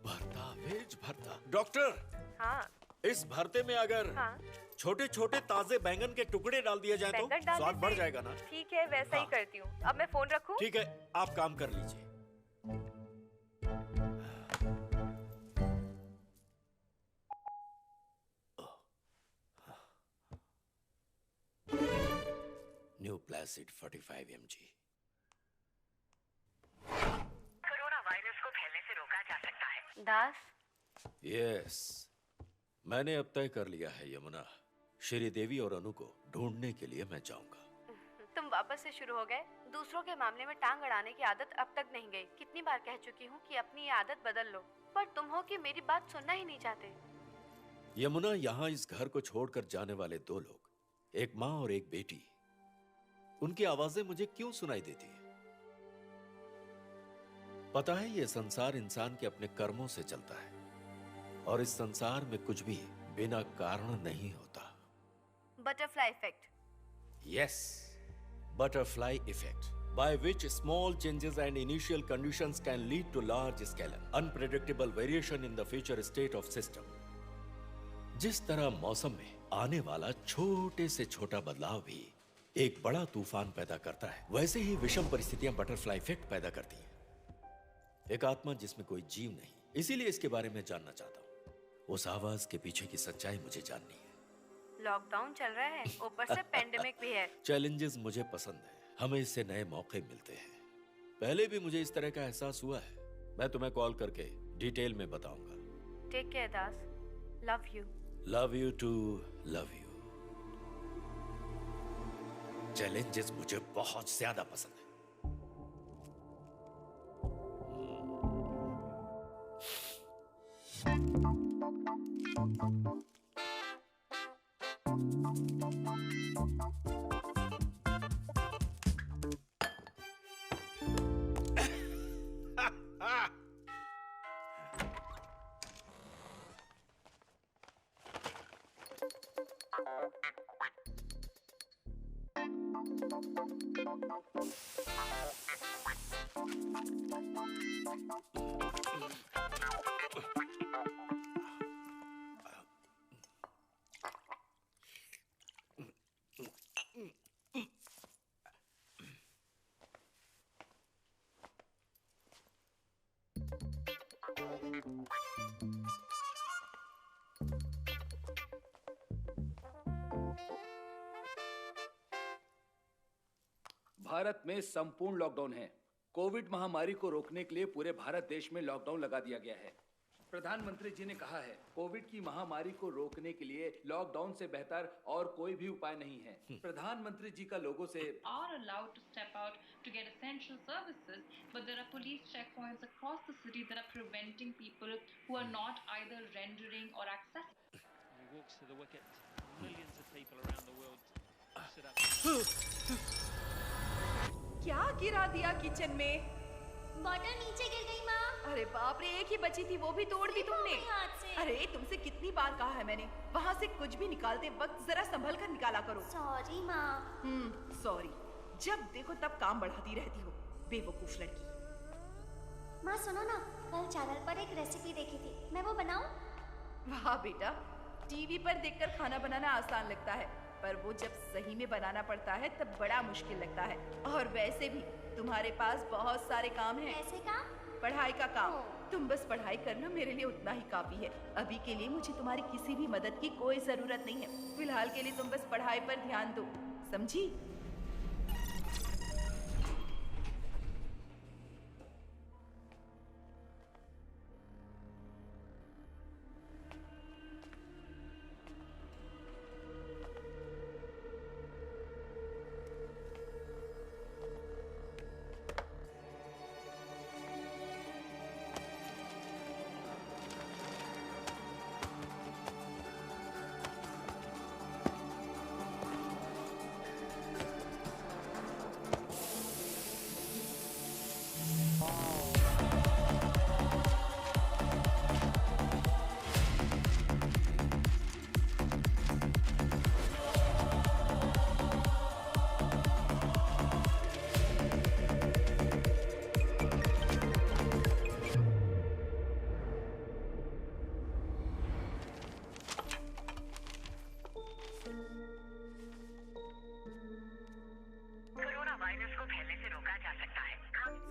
भरता, वेज भरता। डॉक्टर, हाँ, इस भरते में अगर हाँ, छोटे छोटे ताजे बैंगन के टुकड़े डाल दिए जाए तो बैंगन डालने स्वाद बढ़ से- जाएगा ना? ठीक है, वैसा ही हाँ। करती हूँ। अब मैं फोन रखूँ? ठीक है, आप काम कर लीजिए। New placid 45 mg। Corona virus को फैलने से रोका जा सकता है। दास, यस, मैंने अब तय कर लिया है यमुना, श्री देवी और अनु को ढूंढने के लिए मैं जाऊंगा। तुम वापस से शुरू हो गए। दूसरों के मामले में टांग अड़ाने की आदत अब तक नहीं गई। कितनी बार कह चुकी हूँ कि अपनी ये आदत बदल लो, पर तुम हो कि मेरी बात सुनना ही नहीं चाहते। यमुना, यहाँ इस घर को छोड़कर जाने वाले दो लोग, एक माँ और एक बेटी, उनकी आवाजें मुझे क्यों सुनाई देती है? पता है, ये संसार इंसान के अपने कर्मों से चलता है और इस संसार में कुछ भी बिना कारण नहीं होता। Butterfly effect. Yes, butterfly effect, by which small changes and initial conditions can lead to large scale, unpredictable variation in the future state of system. जिस तरह मौसम में आने वाला छोटे से छोटा बदलाव भी एक बड़ा तूफान पैदा करता है, वैसे ही विषम परिस्थितियां बटरफ्लाई इफेक्ट पैदा करती हैं। एक आत्मा जिसमें कोई जीव नहीं, इसीलिए इसके बारे में जानना चाहता हूँ। उस आवाज के पीछे की सच्चाई मुझे जाननी है। लॉकडाउन चल रहा है, ऊपर से पेंडेमिक भी है। चैलेंजेस मुझे पसंद है, हमें इससे नए मौके मिलते हैं। पहले भी मुझे इस तरह का एहसास हुआ है। मैं तुम्हें कॉल करके डिटेल में बताऊंगा। Take care Das, love you. Love you too love you. Challenges मुझे बहुत ज्यादा पसंद है। भारत में संपूर्ण लॉकडाउन है। कोविड महामारी को रोकने के लिए पूरे भारत देश में लॉकडाउन लगा दिया गया है। प्रधानमंत्री जी ने कहा है, कोविड की महामारी को रोकने के लिए लॉकडाउन से बेहतर और कोई भी उपाय नहीं है। प्रधानमंत्री जी का लोगों से Are allowed to step out to get essential services, but there are police checkpoints across the city that are preventing people who are not either rendering or accessing. He walks to the wicket. Millions of people around the world sit up. क्या गिरा दिया kitchen में? Bottle नीचे गिर गई माँ। अरे बाप रे, एक ही बची थी, वो भी तोड़ दी तुमने। मेरे हाथ से। अरे तुमसे कितनी बार कहा है मैंने, वहाँ से कुछ भी निकालते वक्त जरा संभल कर निकाला करो। सॉरी माँ। सॉरी। जब देखो तब काम बढ़ाती रहती हो, बेवकूफ लड़की। माँ सुनो ना, कल चैनल पर एक रेसिपी देखी थी, मैं वो बनाऊं? वाह बेटा, टीवी पर देखकर खाना बनाना आसान लगता है, पर वो जब सही में बनाना पड़ता है तब बड़ा मुश्किल लगता है। और वैसे भी तुम्हारे पास बहुत सारे काम हैं। ऐसे काम? पढ़ाई का काम। तुम बस पढ़ाई करना, मेरे लिए उतना ही काफी है। अभी के लिए मुझे तुम्हारी किसी भी मदद की कोई जरूरत नहीं है। फिलहाल के लिए तुम बस पढ़ाई पर ध्यान दो, समझी?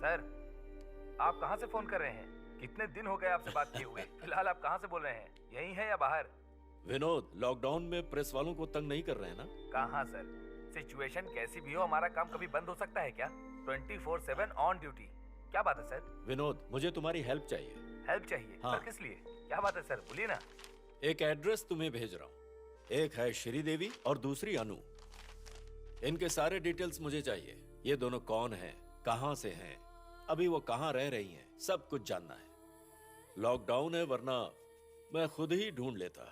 सर, आप कहाँ से फोन कर रहे हैं? कितने दिन हो गए आपसे बात किए हुए? फिलहाल आप कहाँ से बोल रहे हैं? यहीं है या बाहर? विनोद, लॉकडाउन में प्रेस वालों को तंग नहीं कर रहे हैं ना? कहाँ सर, सिचुएशन कैसी भी हो हमारा काम कभी बंद हो सकता है क्या? 24/7 ऑन ड्यूटी। क्या बात है सर? विनोद, मुझे तुम्हारी हेल्प चाहिए। हेल्प चाहिए? हाँ। पर किस लिए? क्या बात है सर, बोलिए ना। एक एड्रेस तुम्हें भेज रहा हूँ। एक है श्रीदेवी और दूसरी अनु। इनके सारे डिटेल्स मुझे चाहिए। ये दोनों कौन हैं, कहाँ से हैं, अभी वो कहाँ रह रही हैं, सब कुछ जानना है। लॉकडाउन है, वरना मैं खुद ही ढूंढ लेता।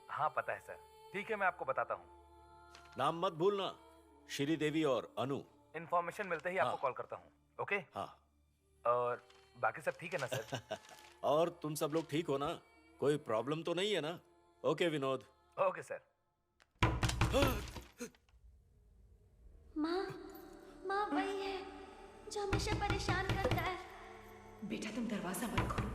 हाँ पता है सर। ठीक है, मैं आपको बताता हूँ। नाम मत भूलना, श्रीदेवी और अनु। इन्फॉर्मेशन मिलते ही आपको कॉल करता हूँ। ओके? हाँ। और बाकी सब ठीक है ना सर? और तुम सब लोग ठीक हो ना? कोई प्रॉब्लम तो नहीं है ना? ओके विनोद। Okay sir. माँ वही है जो हमेशा परेशान करता है। बेटा तुम दरवाजा मत खोलो,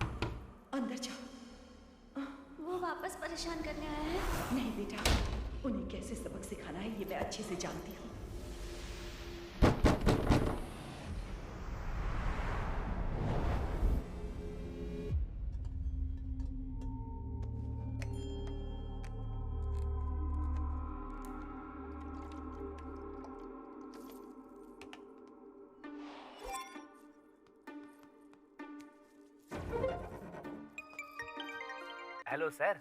अंदर जाओ। वो वापस परेशान करने आया है? नहीं बेटा, उन्हें कैसे सबक सिखाना है ये मैं अच्छे से जानती हूँ। Hello sir.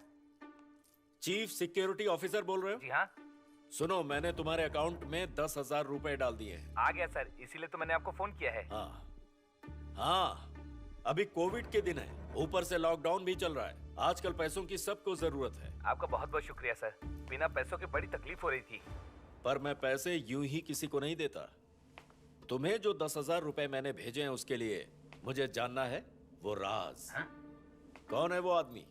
Chief security officer बोल रहे हो? जी हाँ। सुनो, मैंने तुम्हारे अकाउंट में 10,000 रुपए डाल दिए हैं। आ गया सर, इसीलिए तो मैंने आपको फोन किया है। हाँ, अभी कोविड के दिन है, ऊपर से लॉकडाउन भी चल रहा है। आजकल पैसों की सबको जरूरत है। आपका बहुत बहुत शुक्रिया सर। बिना पैसों की बड़ी तकलीफ हो रही थी। पर मैं पैसे यूं ही किसी को नहीं देता। तुम्हें जो 10,000 रुपए मैंने भेजे हैं उसके लिए मुझे जानना है वो राज। कौन है वो आदमी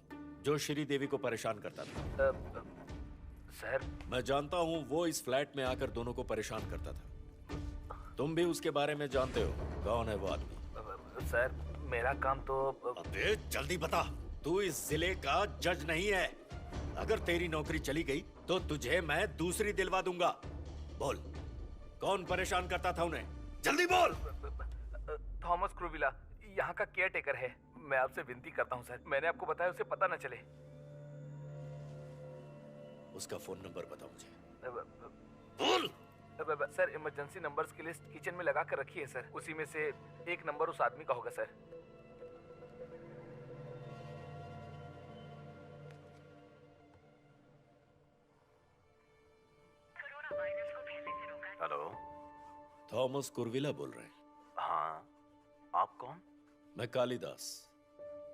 जो श्रीदेवी को परेशान करता था? सर, मैं जानता हूँ वो इस फ्लैट में आकर दोनों को परेशान करता था। तुम भी उसके बारे में जानते हो। कौन है वो आदमी? सर, मेरा काम तो... अबे जल्दी बता। तू इस जिले का जज नहीं है। अगर तेरी नौकरी चली गई तो तुझे मैं दूसरी दिलवा दूंगा। बोल, कौन परेशान करता था उन्हें? जल्दी बोल। थॉमस क्रूविला यहाँ का केयर टेकर है। मैं आपसे विनती करता हूँ सर, मैंने आपको बताया उसे पता न चले। उसका फोन नंबर बता मुझे। बोल। सर, इमरजेंसी नंबर्स की लिस्ट किचन में लगा कर रखी है सर। उसी में से एक नंबर उस आदमी का होगा सर। हेलो, थॉमस कुरविला बोल रहे हैं? हाँ, आप कौन? मैं कालिदास,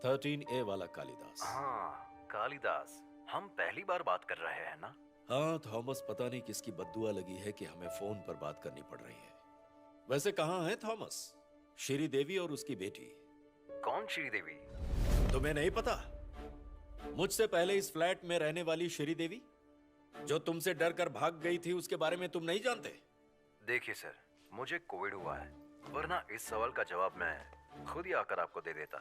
13A वाला कालिदास। हाँ, कालिदास। हम पहली बार बात कर रहे हैं ना? हाँ थॉमस, पता नहीं किसकी बद्दुआ लगी है कि हमें फोन पर बात करनी पड़ रही है। वैसे कहाँ है थॉमस? श्रीदेवी और उसकी बेटी। कौन श्रीदेवी? तुम्हें नहीं पता? मुझसे पहले इस फ्लैट में रहने वाली श्रीदेवी जो तुमसे डर कर भाग गई थी, उसके बारे में तुम नहीं जानते? देखिए सर, मुझे कोविड हुआ है, वरना इस सवाल का जवाब मैं खुद ही आकर आपको दे देता।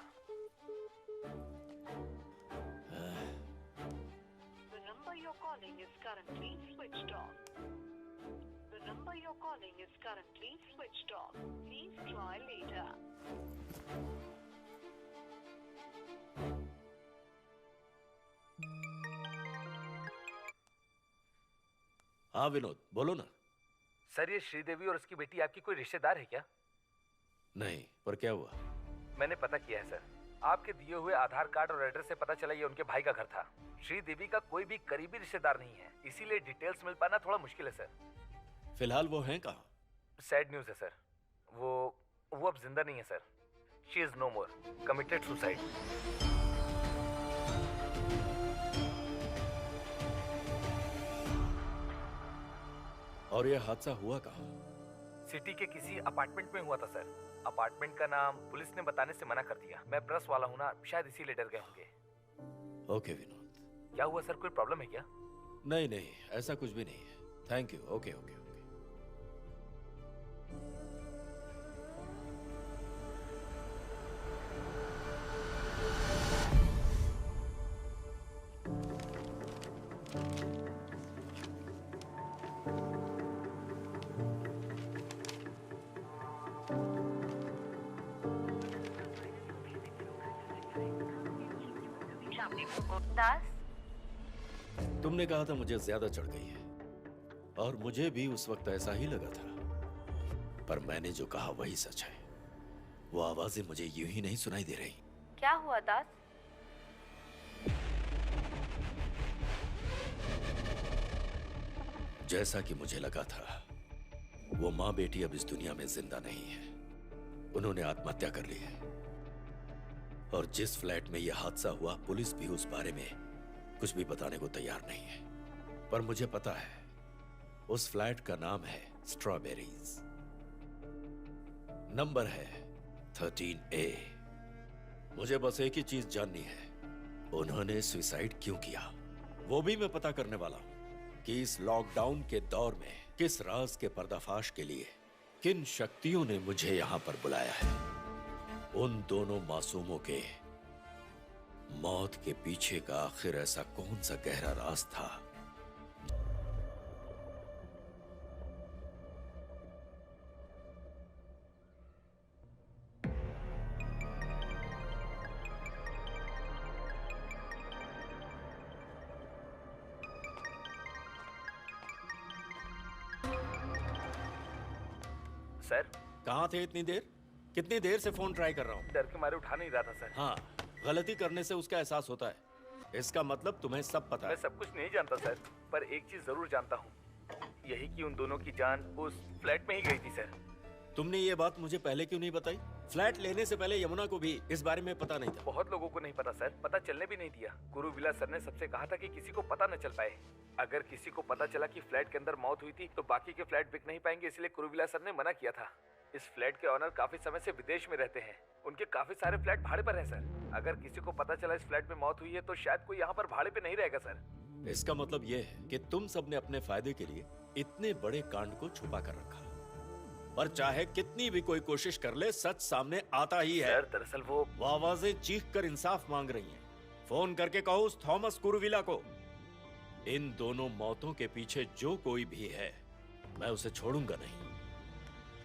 हाँ विनोद, बोलो ना। सर, ये श्रीदेवी और उसकी बेटी आपकी कोई रिश्तेदार है क्या? नहीं, पर क्या हुआ? मैंने पता किया है सर। आपके दिए हुए आधार कार्ड और एड्रेस से पता चला ये उनके भाई का घर था। श्रीदेवी का कोई भी करीबी रिश्तेदार नहीं है, इसीलिए डिटेल्स मिल पाना थोड़ा मुश्किल है सर। फिलहाल वो हैं कहाँ? सैड न्यूज है सर। वो अब जिंदा नहीं है sir. She is no more, committed suicide. और यह हादसा हुआ कहाँ? सिटी के किसी अपार्टमेंट में हुआ था सर। अपार्टमेंट का नाम पुलिस ने बताने से मना कर दिया। मैं प्रेस वाला हूँ ना, शायद इसीलिए डर गए होंगे। ओके विनोद। क्या हुआ सर, कोई प्रॉब्लम है क्या? नहीं नहीं, ऐसा कुछ भी नहीं है। Thank you. Okay okay. अपने मुंह को दास, तुमने कहा था मुझे ज्यादा चढ़ गई है, और मुझे भी उस वक्त ऐसा ही लगा था। पर मैंने जो कहा वही सच है। वो आवाजें मुझे यूं ही नहीं सुनाई दे रही। क्या हुआ दास? जैसा कि मुझे लगा था, वो माँ बेटी अब इस दुनिया में जिंदा नहीं है। उन्होंने आत्महत्या कर ली है। और जिस फ्लैट में यह हादसा हुआ, पुलिस भी उस बारे में कुछ भी बताने को तैयार नहीं है। पर मुझे पता है, उस फ्लैट का नाम है स्ट्रॉबेरीज। नंबर है 13A। मुझे बस एक ही चीज जाननी है, उन्होंने सुसाइड क्यों किया। वो भी मैं पता करने वाला हूं कि इस लॉकडाउन के दौर में किस राज के पर्दाफाश के लिए किन शक्तियों ने मुझे यहां पर बुलाया है। उन दोनों मासूमों के मौत के पीछे का आखिर ऐसा कौन सा गहरा राज था। सर, कहां थे इतनी देर? कितनी देर से फोन ट्राई कर रहा हूं। डर के मारे उठा नहीं रहा था सर। हाँ, गलती करने से उसका एहसास होता है। इसका मतलब तुम्हें सब पता है। मैं सब कुछ नहीं जानता सर, पर एक चीज जरूर जानता हूँ, यही कि उन दोनों की जान उस फ्लैट में ही गई थी सर। तुमने ये बात मुझे पहले क्यों नहीं बताई? फ्लैट लेने से पहले यमुना को भी इस बारे में पता नहीं था। बहुत लोगों को नहीं पता सर, पता चलने भी नहीं दिया। गुरुविला सर ने सबसे कहा था कि किसी को पता न चल पाए। अगर किसी को पता चला कि फ्लैट के अंदर मौत हुई थी तो बाकी के फ्लैट बिक नहीं पाएंगे, इसलिए गुरुविला सर ने मना किया था। इस फ्लैट के ऑनर काफी समय से विदेश में रहते हैं, उनके काफी सारे फ्लैट भाड़े पर हैं सर। अगर किसी को पता चला इस फ्लैट में मौत हुई है तो शायद कोई यहाँ पर भाड़े पे नहीं रहेगा सर। इसका मतलब ये है कि तुम सबने अपने फायदे के लिए इतने बड़े कांड को छुपा कर रखा। पर चाहे कितनी भी कोई कोशिश कर ले, सच सामने आता ही है। सर, दरअसल वो आवाजें चीख कर इंसाफ मांग रही हैं। फोन करके कहो उस थॉमस कुरुविला को, इन दोनों मौतों के पीछे जो कोई भी है, मैं उसे छोड़ूंगा नहीं।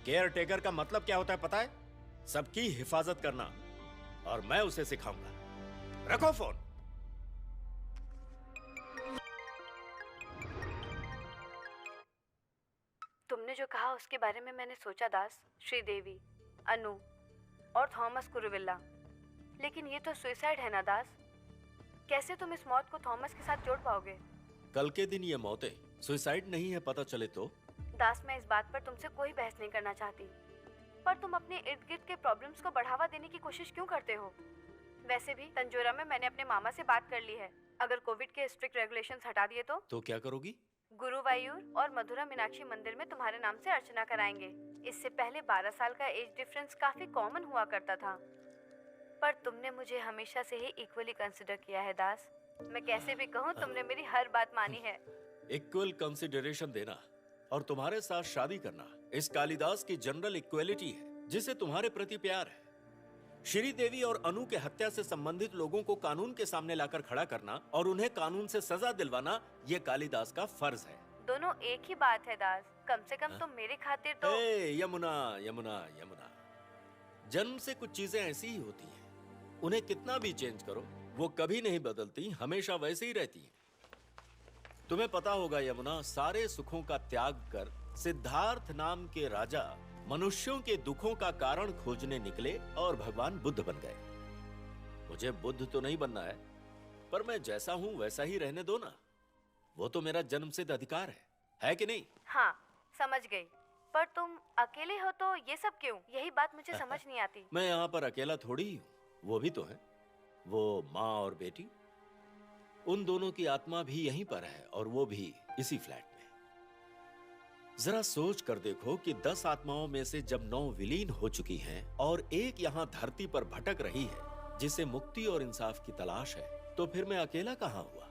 केयर टेकर का मतलब क्या होता है पता है? सबकी हिफाजत करना, और मैं उसे सिखाऊंगा। रखो फोन। तुमने जो कहा उसके बारे में मैंने सोचा दास। श्रीदेवी, अनु और थॉमस कुरुविला। लेकिन ये तो सुसाइड है ना दास। कैसे तुम इस मौत को थॉमस के साथ जोड़ पाओगे? कल के दिन ये मौतें सुसाइड नहीं है पता चले तो? दास, मैं इस बात पर तुमसे कोई बहस नहीं करना चाहती, पर तुम अपने इर्द गिर्द के प्रॉब्लम्स को बढ़ावा देने की कोशिश क्यों करते हो? वैसे भी तंजोरा में मैंने अपने मामा से बात कर ली है। अगर कोविड के स्ट्रिक्ट रेगुलेशंस हटा दिए तो क्या करोगी? गुरुवायूर और मधुरा मीनाक्षी मंदिर में तुम्हारे नाम से अर्चना कराएंगे। इससे पहले 12 साल का एज डिफरेंस काफी कॉमन हुआ करता था, पर तुमने मुझे हमेशा से ही इक्वली कंसिडर किया है दास। मैं कैसे भी कहूँ, तुमने मेरी हर बात मानी है। इक्वल कंसिडरेशन देना और तुम्हारे साथ शादी करना इस कालिदास की जनरल इक्वलिटी है, जिसे तुम्हारे प्रति प्यार है। श्रीदेवी और अनु के हत्या से संबंधित लोगों को कानून के सामने लाकर खड़ा करना और उन्हें कानून से सजा दिलवाना, ये कालिदास का फर्ज है। दोनों एक ही बात है दास। कम से कम तुम मेरे खातिर तो यमुना यमुना यमुना, जन्म से कुछ चीजें ऐसी ही होती हैं। उन्हें कितना भी चेंज करो, वो कभी नहीं बदलती, हमेशा वैसे ही रहती हैं। तुम्हें पता होगा यमुना, सारे सुखों का त्याग कर सिद्धार्थ नाम के राजा मनुष्यों के दुखों का कारण खोजने निकले और भगवान बुद्ध बन गए। मुझे बुद्ध तो नहीं बनना है, पर मैं जैसा हूं वैसा ही रहने दो ना। वो तो मेरा जन्मसिद्ध अधिकार है कि नहीं? हाँ, समझ गई। पर तुम अकेले हो तो ये सब क्यों? यही बात मुझे समझ नहीं आती। मैं यहाँ पर अकेला थोड़ी ही हूँ, वो भी तो है। वो माँ और बेटी, उन दोनों की आत्मा भी यहीं पर है, और वो भी इसी फ्लैट में। जरा सोच कर देखो कि 10 आत्माओं में से जब 9 विलीन हो चुकी हैं और एक यहाँ धरती पर भटक रही है जिसे मुक्ति और इंसाफ की तलाश है, तो फिर मैं अकेला कहाँ हुआ?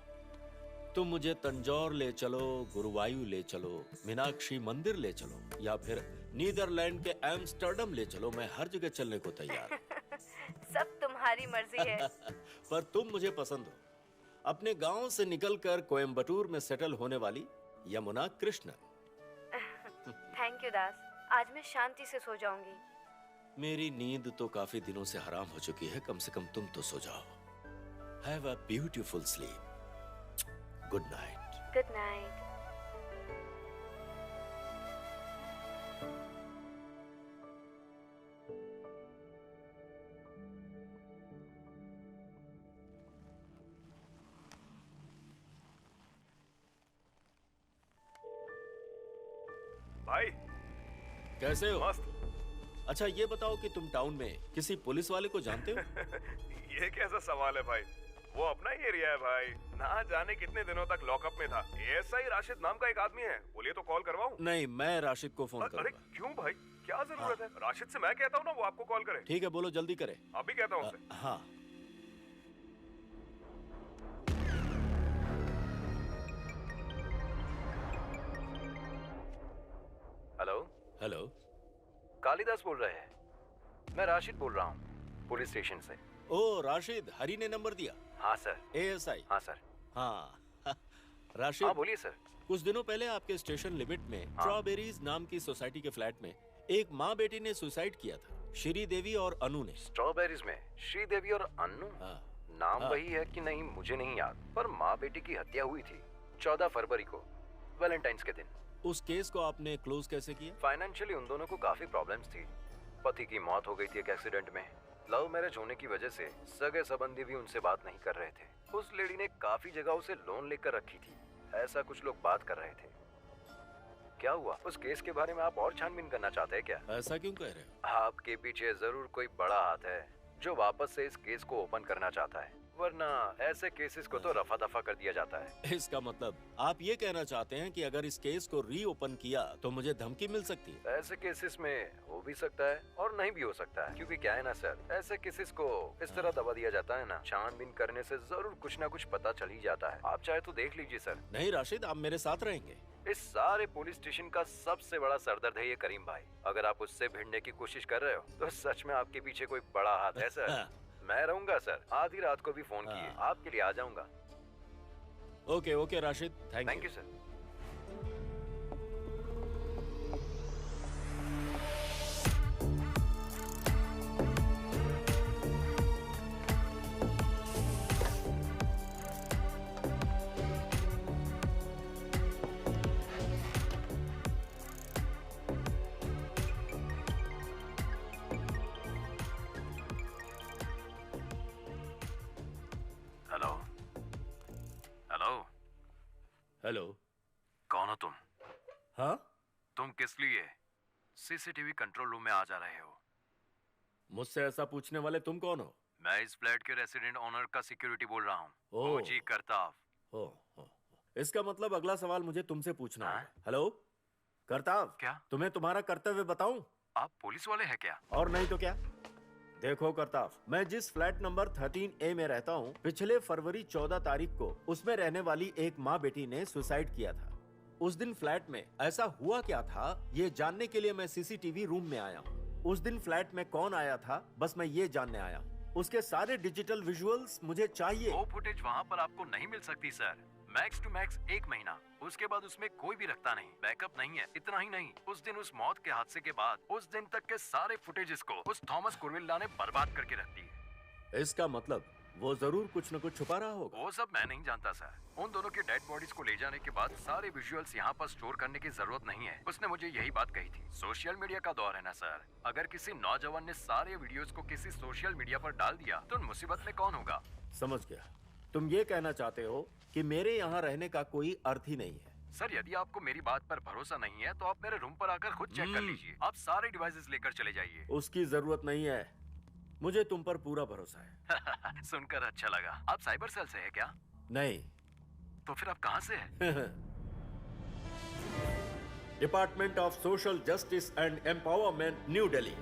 तुम मुझे तंजौर ले चलो, गुरुवायु ले चलो, मीनाक्षी मंदिर ले चलो, या फिर नीदरलैंड के एम्स्टर्डम ले चलो, मैं हर जगह चलने को तैयार हूँ। सब तुम्हारी मर्जी है। पर तुम मुझे पसंद हो। अपने गांव से निकलकर कोयम्बटूर में सेटल होने वाली यमुना कृष्णन। थैंक यू दास, आज मैं शांति से सो जाऊंगी। मेरी नींद तो काफी दिनों से हराम हो चुकी है, कम से कम तुम तो सो जाओ। Have a beautiful sleep. Good night. Good night. भाई कैसे हो? मस्त। अच्छा ये बताओ कि तुम टाउन में किसी पुलिस वाले को जानते हो? ये कैसा सवाल है भाई? वो अपना ही एरिया है भाई। ना जाने कितने दिनों तक लॉकअप में था। एएसआई राशिद नाम का एक आदमी है, बोलिए तो कॉल करवाऊं? नहीं, मैं राशिद को फोन अरे करूंगा। क्यों भाई, क्या जरूरत है? राशिद से मैं कहता हूँ ना वो आपको कॉल करे। ठीक है, बोलो जल्दी करे। अभी कहता हूँ उसे। हाँ। हेलो। हेलो। कालिदास बोल रहे हैं। मैं राशिद बोल रहा हूँ, पुलिस स्टेशन से। ओ राशिद, हरी ने नंबर दिया। हाँ सर। एएसआई। हाँ सर। हाँ राशिद। हाँ बोलिए सर। कुछ दिनों पहले आपके स्टेशन लिमिट में स्ट्रॉबेरीज नाम की सोसाइटी के फ्लैट में एक माँ बेटी ने सुसाइड किया था, श्रीदेवी और अनु ने। स्ट्रॉबेरीज में श्रीदेवी और अन्नू? नाम वही है कि नहीं मुझे नहीं याद, पर माँ बेटी की हत्या हुई थी 14 फरवरी को, वैलेंटाइंस के दिन। उस केस को आपने क्लोज कैसे किया? फाइनेंशियली उन दोनों को काफी प्रॉब्लम्स थी। पति की मौत हो गई थी एक एक्सीडेंट में। लव मैरिज होने की वजह से सगे संबंधी भी उनसे बात नहीं कर रहे थे। उस लेडी ने काफी जगहों से लोन लेकर रखी थी, ऐसा कुछ लोग बात कर रहे थे। क्या हुआ? उस केस के बारे में आप और छानबीन करना चाहते हैं क्या? ऐसा क्यों कह रहे हो? आपके पीछे जरूर कोई बड़ा हाथ है जो वापस से इस केस को ओपन करना चाहता है, वरना ऐसे केसेस को तो रफा दफा कर दिया जाता है। इसका मतलब आप ये कहना चाहते हैं कि अगर इस केस को रीओपन किया तो मुझे धमकी मिल सकती है? ऐसे केसेस में हो भी सकता है और नहीं भी हो सकता है, क्योंकि क्या है ना सर, ऐसे केसेस को इस तरह दबा दिया जाता है ना, छानबीन करने से जरूर कुछ ना कुछ पता चल ही जाता है। आप चाहे तो देख लीजिए सर। नहीं राशिद, आप मेरे साथ रहेंगे। इस सारे पुलिस स्टेशन का सबसे बड़ा सरदर्द है ये करीम भाई। अगर आप उससे भिड़ने की कोशिश कर रहे हो तो सच में आपके पीछे कोई बड़ा हाथ है सर। मैं रहूंगा सर, आधी रात को भी फोन किए, आपके लिए आ जाऊंगा। Okay okay Rashid, thank you sir. Hello. कौन हो तुम? हाँ? तुम किस लिए सीसीटीवी कंट्रोल रूम में आ जा रहे हो? मुझसे ऐसा पूछने वाले तुम कौन हो? मैं इस फ्लैट के रेसिडेंट ओनर का सिक्योरिटी बोल रहा हूँ। ओह। जी करताव। इसका मतलब अगला सवाल मुझे तुमसे पूछना है। हेलो करताव, क्या तुम्हें तुम्हारा कर्तव्य बताऊं? आप पुलिस वाले हैं क्या? और नहीं तो क्या। देखो करताव, मैं जिस फ्लैट नंबर 13A में रहता हूँ, पिछले फरवरी 14 तारीख को उसमें रहने वाली एक माँ बेटी ने सुसाइड किया था। उस दिन फ्लैट में ऐसा हुआ क्या था, ये जानने के लिए मैं सीसीटीवी रूम में आया हूँ। उस दिन फ्लैट में कौन आया था, बस मैं ये जानने आया हूँ। उसके सारे डिजिटल विजुअल्स मुझे चाहिए। वो फुटेज वहाँ पर आपको नहीं मिल सकती सर। मैक्स टू मैक्स 1 महीना, उसके बाद उसमें कोई भी रखता नहीं, बैकअप नहीं है। इतना ही नहीं, उस दिन उस मौत के हादसे के बाद उस दिन तक के सारे फुटेजेस को उस थॉमस कुरविल्ला ने बर्बाद करके रख दी है। इसका मतलब वो जरूर कुछ न कुछ छुपा रहा होगा। वो सब मैं नहीं जानता सर। उन दोनों के डेड बॉडीज को ले जाने के बाद सारे विजुअल्स यहाँ पर स्टोर करने की जरूरत नहीं है। उसने मुझे यही बात कही थी। सोशल मीडिया का दौर है ना सर, अगर किसी नौजवान ने सारे वीडियोस को किसी सोशल मीडिया पर डाल दिया तो मुसीबत में कौन होगा? समझ गया। तुम ये कहना चाहते हो कि मेरे यहाँ रहने का कोई अर्थ ही नहीं है। सर यदि आपको मेरी बात पर भरोसा नहीं है तो आप मेरे रूम पर आकर खुद चेक कर लीजिए। आप सारे डिवाइसेस लेकर चले जाइए। उसकी जरूरत नहीं है, मुझे तुम पर पूरा भरोसा है। सुनकर अच्छा लगा। आप साइबर सेल से है क्या? नहीं। तो फिर आप कहाँ से हैं? Department of social justice and empowerment, new Delhi.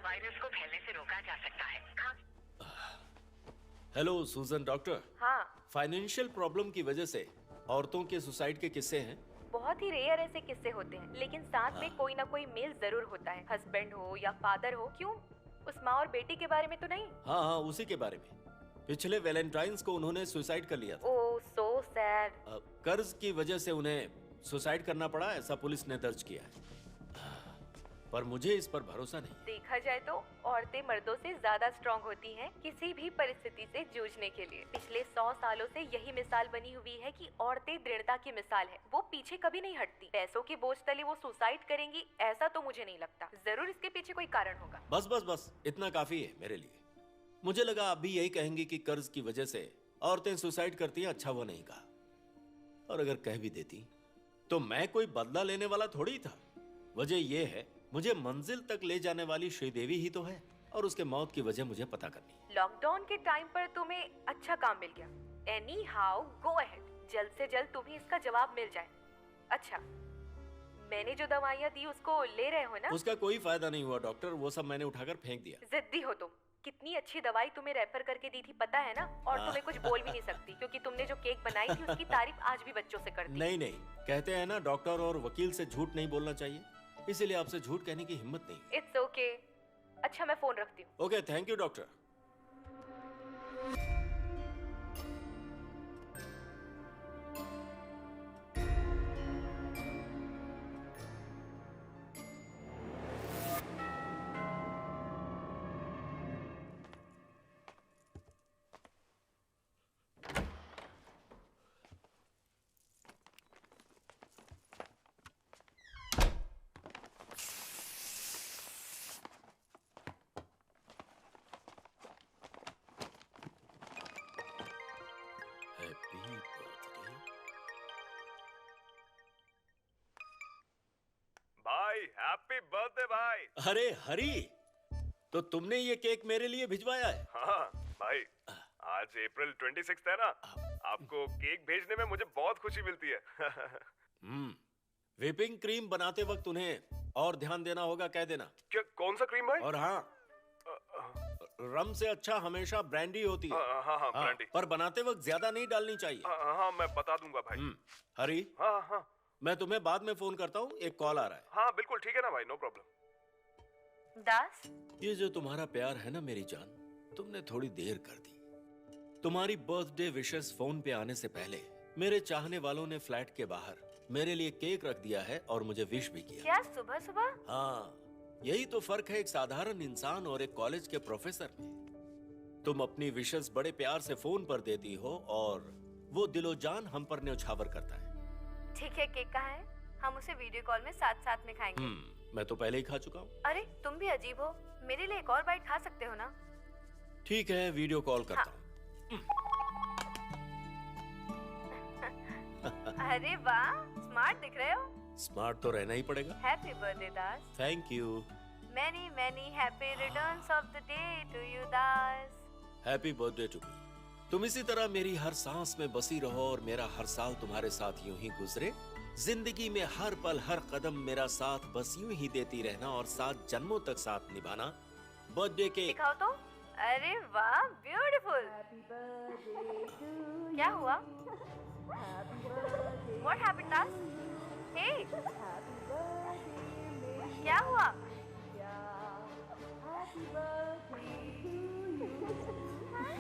Virus को फैलने से रोका जा सकता है। हेलो सुजन डॉक्टर। हाँ। फाइनेंशियल प्रॉब्लम की वजह से औरतों के सुसाइड के किस्से हैं। बहुत ही रेयर ऐसे किस्से होते हैं, लेकिन साथ में कोई ना कोई मेल जरूर होता है, हस्बैंड हो या फादर हो। क्यों, उस माँ और बेटी के बारे में तो नहीं? हाँ हाँ, उसी के बारे में। पिछले वैलेंटाइंस को उन्होंने सुसाइड कर लिया था। ओह सो सैड। कर्ज की वजह से उन्हें सुसाइड करना पड़ा, ऐसा पुलिस ने दर्ज किया है। पर मुझे इस पर भरोसा नहीं। देखा जाए तो औरतें मर्दों से ज्यादा स्ट्रांग होती हैं किसी भी परिस्थिति से जूझने के लिए। पिछले 100 सालों से यही मिसाल बनी हुई है कि औरतें दृढ़ता की मिसाल है, वो पीछे कभी नहीं हटती। पैसों के बोझ तले वो सुसाइड करेंगी ऐसा तो मुझे नहीं लगता, जरूर इसके पीछे कोई कारण होगा। बस बस बस, इतना काफी है मेरे लिए। मुझे लगा आप भी यही कहेंगे कि कर्ज की वजह से औरतें सुसाइड करती हैं। अच्छा, वो नहीं कहा, और अगर कह भी देती तो मैं कोई बदला लेने वाला थोड़ी था। वजह यह है, मुझे मंजिल तक ले जाने वाली श्रीदेवी ही तो है, और उसके मौत की वजह मुझे पता करनी। लॉकडाउन के टाइम पर तुम्हें अच्छा काम मिल गया। एनी हाउ गो अहेड, जल्द से जल्द तुम्हें इसका जवाब मिल जाए। अच्छा, मैंने जो दवाइयाँ दी उसको ले रहे हो ना? उसका कोई फायदा नहीं हुआ डॉक्टर, वो सब मैंने उठाकर फेंक दिया। जिद्दी हो तुम। कितनी अच्छी दवाई तुम्हें रेफर करके दी थी पता है ना? और तुम्हें कुछ बोल भी नहीं सकती क्योंकि तुमने जो केक बनाई थी उसकी तारीफ आज भी बच्चों से करती। नहीं नहीं, कहते हैं ना डॉक्टर और वकील से झूठ नहीं बोलना चाहिए, इसीलिए आपसे झूठ कहने की हिम्मत नहीं। It's okay. अच्छा, मैं फोन रखती हूँ। Okay, thank you doctor. भाई हैप्पी बर्थडे भाई। अरे हरी, तो तुमने ये केक मेरे लिए भिजवाया है? हाँ भाई, आज अप्रैल 26 है ना, आपको केक भेजने में मुझे बहुत खुशी मिलती है। व्हिपिंग क्रीम बनाते वक्त उन्हें और ध्यान देना होगा, कह देना। क्या, कौन सा क्रीम भाई? और हाँ, रम से अच्छा हमेशा ब्रांडी होती है। हाँ, ब्रांडी। पर बनाते वक्त ज्यादा नहीं डालनी चाहिए। हाँ, मैं बता दूंगा भाई। हरी, हाँ, मैं तुम्हें बाद में फोन करता हूँ, एक कॉल आ रहा है। हाँ बिल्कुल ठीक है ना भाई, नो प्रॉब्लम। दास, ये जो तुम्हारा प्यार है ना मेरी जान, तुमने थोड़ी देर कर दी। तुम्हारी बर्थडे विशेस फोन पे आने से पहले मेरे चाहने वालों ने फ्लैट के बाहर मेरे लिए केक रख दिया है और मुझे विश भी किया। क्या सुबह सुबह? हाँ, यही तो फर्क है एक साधारण इंसान और एक कॉलेज के प्रोफेसर में। तुम अपनी विशेस बड़े प्यार से फोन पर देती हो और वो दिलो जान हम पर न्यौछावर करता है। ठीक है, केक कहाँ है? हम उसे वीडियो कॉल में साथ साथ में खाएंगे। मैं तो पहले ही खा चुका हूँ। अरे तुम भी अजीब हो, मेरे लिए एक और बाइट खा सकते हो ना? ठीक है, वीडियो कॉल करता हूँ। अरे वाह, स्मार्ट दिख रहे हो। स्मार्ट तो रहना ही पड़ेगा। Happy birthday Das. Thank you. Many many happy returns of the day to you Das. Happy birthday to me. तुम इसी तरह मेरी हर सांस में बसी रहो और मेरा हर साल तुम्हारे साथ यूं ही गुजरे। जिंदगी में हर पल हर कदम मेरा साथ बस यूं ही देती रहना और 7 जन्मों तक साथ निभाना। बर्थडे के दिखाओ तो। अरे वाह, ब्यूटीफुल। क्या हुआ? What happened, Das? Hey, क्या हुआ?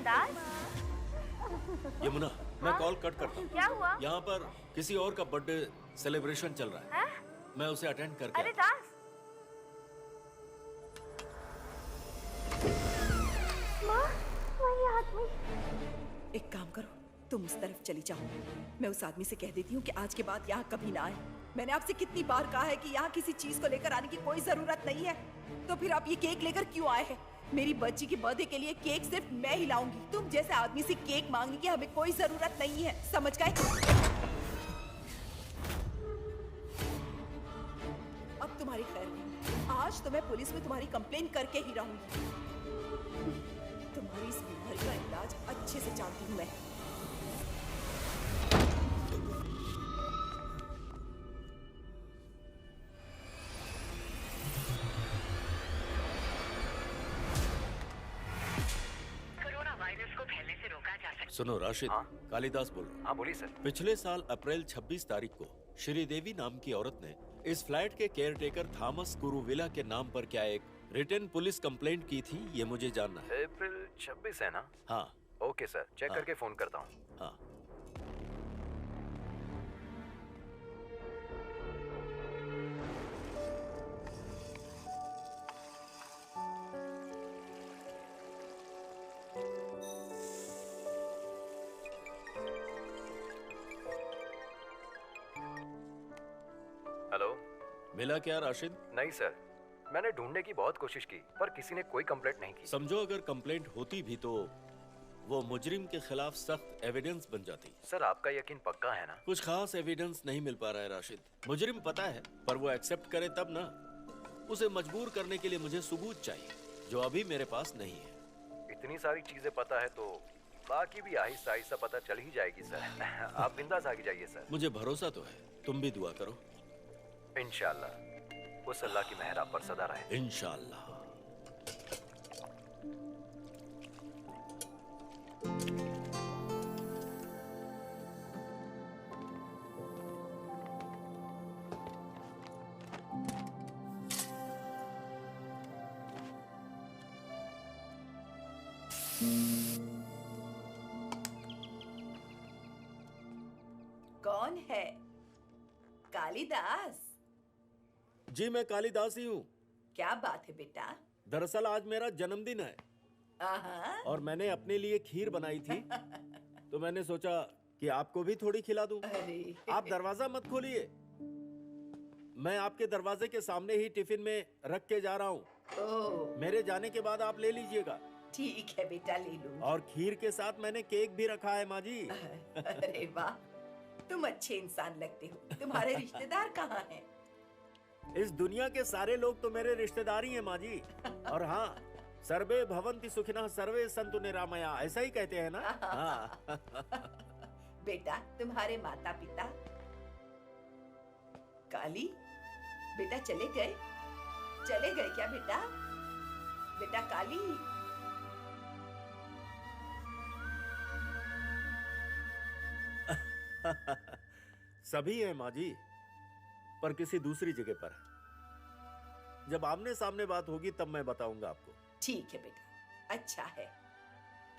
दास? यमुना, मैं कॉल कट करता हूँ। क्या हुआ? यहाँ पर किसी और का बर्थडे सेलिब्रेशन चल रहा है। मैं उसे अटेंड करके अरे दास, वही आदमी। एक काम करो, तुम उस तरफ चली जाओ। मैं उस आदमी से कह देती हूँ कि आज के बाद यहाँ कभी ना आए। मैंने आपसे कितनी बार कहा है कि यहाँ किसी चीज को लेकर आने की कोई जरूरत नहीं है, तो फिर आप ये केक लेकर क्यों आए हैं? मेरी बच्ची की बर्थडे के लिए केक सिर्फ मैं ही लाऊंगी। तुम जैसे आदमी से केक मांगने की हमें कोई जरूरत नहीं है, समझ गए? अब तुम्हारी खैर नहीं, आज तो मैं पुलिस में तुम्हारी कंप्लेन करके ही रहूंगी। तुम्हारी इस बीमारी का इलाज अच्छे से जानती हूँ मैं। कोरोना वायरस को फैलने से रोका जा सकता है। सुनो राशिद, कालिदास बोल रहा हूँ। हाँ बोलिए सर। पिछले साल अप्रैल 26 तारीख को श्रीदेवी नाम की औरत ने इस फ्लैट के केयरटेकर थॉमस कुरुविला के नाम पर क्या एक रिटर्न पुलिस कंप्लेंट की थी, ये मुझे जानना है। अप्रैल 26 है ना? हाँ। ओके सर, चेक करके फोन करता हूँ। हाँ। हेलो। मिला क्या राशिद? नहीं सर, मैंने ढूंढने की बहुत कोशिश की पर किसी ने कोई कंप्लेंट नहीं की। समझो अगर कंप्लेंट होती भी तो वो मुजरिम के खिलाफ सख्त एविडेंस बन जाती। सर आपका यकीन पक्का है ना? कुछ खास एविडेंस नहीं मिल पा रहा है राशिद। मुजरिम पता है पर वो एक्सेप्ट करे तब ना। उसे मजबूर करने के लिए मुझे सबूत चाहिए जो अभी मेरे पास नहीं है। इतनी सारी चीजें पता है तो बाकी भी आहिस्ता आहिस्ता पता चल ही जाएगी सर। आप बिंदास आगे जाइए सर। मुझे भरोसा तो है, तुम भी दुआ करो। इंशाल्लाह उस अल्लाह की मेहर आप पर सदा रहे। इंशाल्लाह। कौन है? कालिदास? जी मैं कालिदास ही हूँ। क्या बात है बेटा? दरअसल आज मेरा जन्मदिन है आहा। और मैंने अपने लिए खीर बनाई थी तो मैंने सोचा कि आपको भी थोड़ी खिला दूं। अरे आप दरवाजा मत खोलिए, मैं आपके दरवाजे के सामने ही टिफिन में रख के जा रहा हूँ। ओह, मेरे जाने के बाद आप ले लीजिएगा। ठीक है बेटा, ले लूं। और खीर के साथ मैंने केक भी रखा है माँ जी। अरे वाह, तुम अच्छे इंसान लगते हो। तुम्हारे रिश्तेदार कहाँ हैं? इस दुनिया के सारे लोग तो मेरे रिश्तेदार ही हैं माँ जी। और हाँ, सर्वे भवन्ति सुखिनः सर्वे सन्तु निरामया, ऐसा ही कहते हैं ना। हाँ। बेटा तुम्हारे माता पिता? काली बेटा चले गए? चले गए क्या बेटा? बेटा काली? सभी हैं माँ जी, पर किसी दूसरी जगह पर है। जब आमने सामने बात होगी तब मैं बताऊंगा आपको। ठीक है बेटा, अच्छा है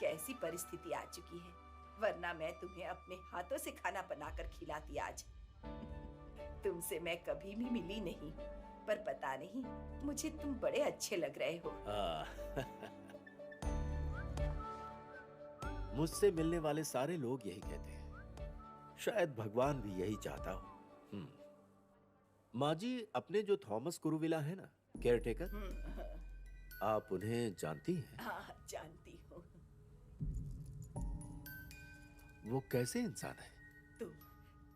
कैसी परिस्थिति आ चुकी है, वरना मैं तुम्हें अपने हाथों से खाना बनाकर खिलाती आज। तुमसे मैं कभी भी मिली नहीं, पर पता नहीं मुझे तुम बड़े अच्छे लग रहे हो। मुझसे मिलने वाले सारे लोग यही कहते हैं, शायद भगवान भी यही चाहता हो। माँ जी, अपने जो थॉमस कुरुविला है ना, केयरटेकर, आप उन्हें जानती हैं? हाँ जानती हूँ। वो कैसे इंसान है?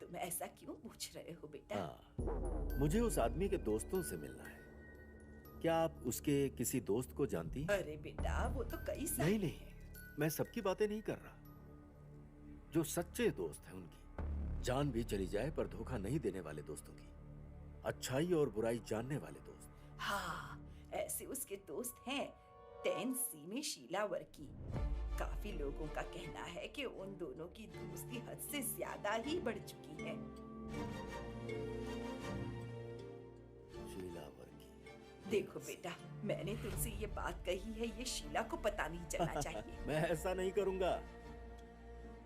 तुम ऐसा क्यों पूछ रहे हो बेटा? हाँ, मुझे उस आदमी के दोस्तों से मिलना है। क्या आप उसके किसी दोस्त को जानती हैं? अरे बेटा वो तो कई सारे। नहीं, मैं सबकी बातें नहीं कर रहा। जो सच्चे दोस्त हैं उनकी, जान भी चली जाए पर धोखा नहीं देने वाले दोस्तों की, अच्छाई और बुराई जानने वाले दोस्त। हाँ, ऐसे उसके दोस्त हैं टेंसी में शीलावर की। काफी लोगों का कहना है कि उन दोनों की दोस्ती हद से ज्यादा ही बढ़ चुकी है। शीलावर की। देखो बेटा, मैंने तुमसे ये बात कही है, ये शीला को पता नहीं चलना चाहिए। मैं ऐसा नहीं करूंगा।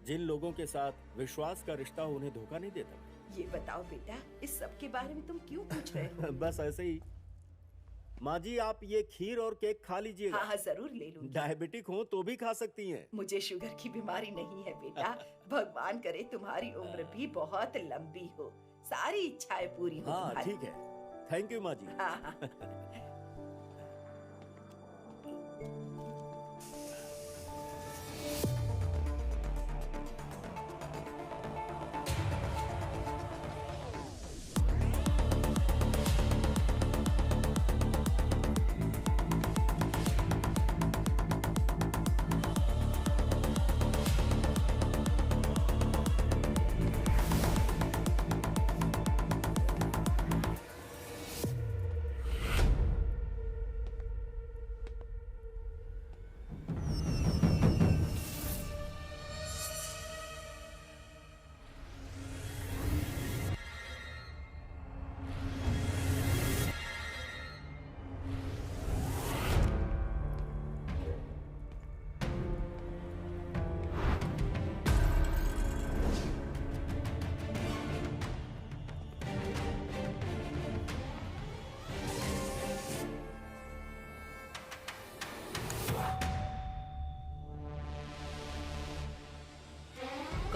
जिन लोगों के साथ विश्वास का रिश्ता हो उन्हें धोखा नहीं देता। ये बताओ बेटा, इस सब के बारे में तुम क्यों पूछ रहे हो? बस ऐसे ही। माँ जी, आप ये खीर और केक खा लीजिएगा। हाँ जरूर ले लूंगी। डायबिटिक हो तो भी खा सकती हैं। मुझे शुगर की बीमारी नहीं है बेटा। भगवान करे तुम्हारी उम्र भी बहुत लंबी हो, सारी इच्छाएं पूरी हो। हाँ तुम्हारी। ठीक है, थैंक यू माँ जी। हाँ।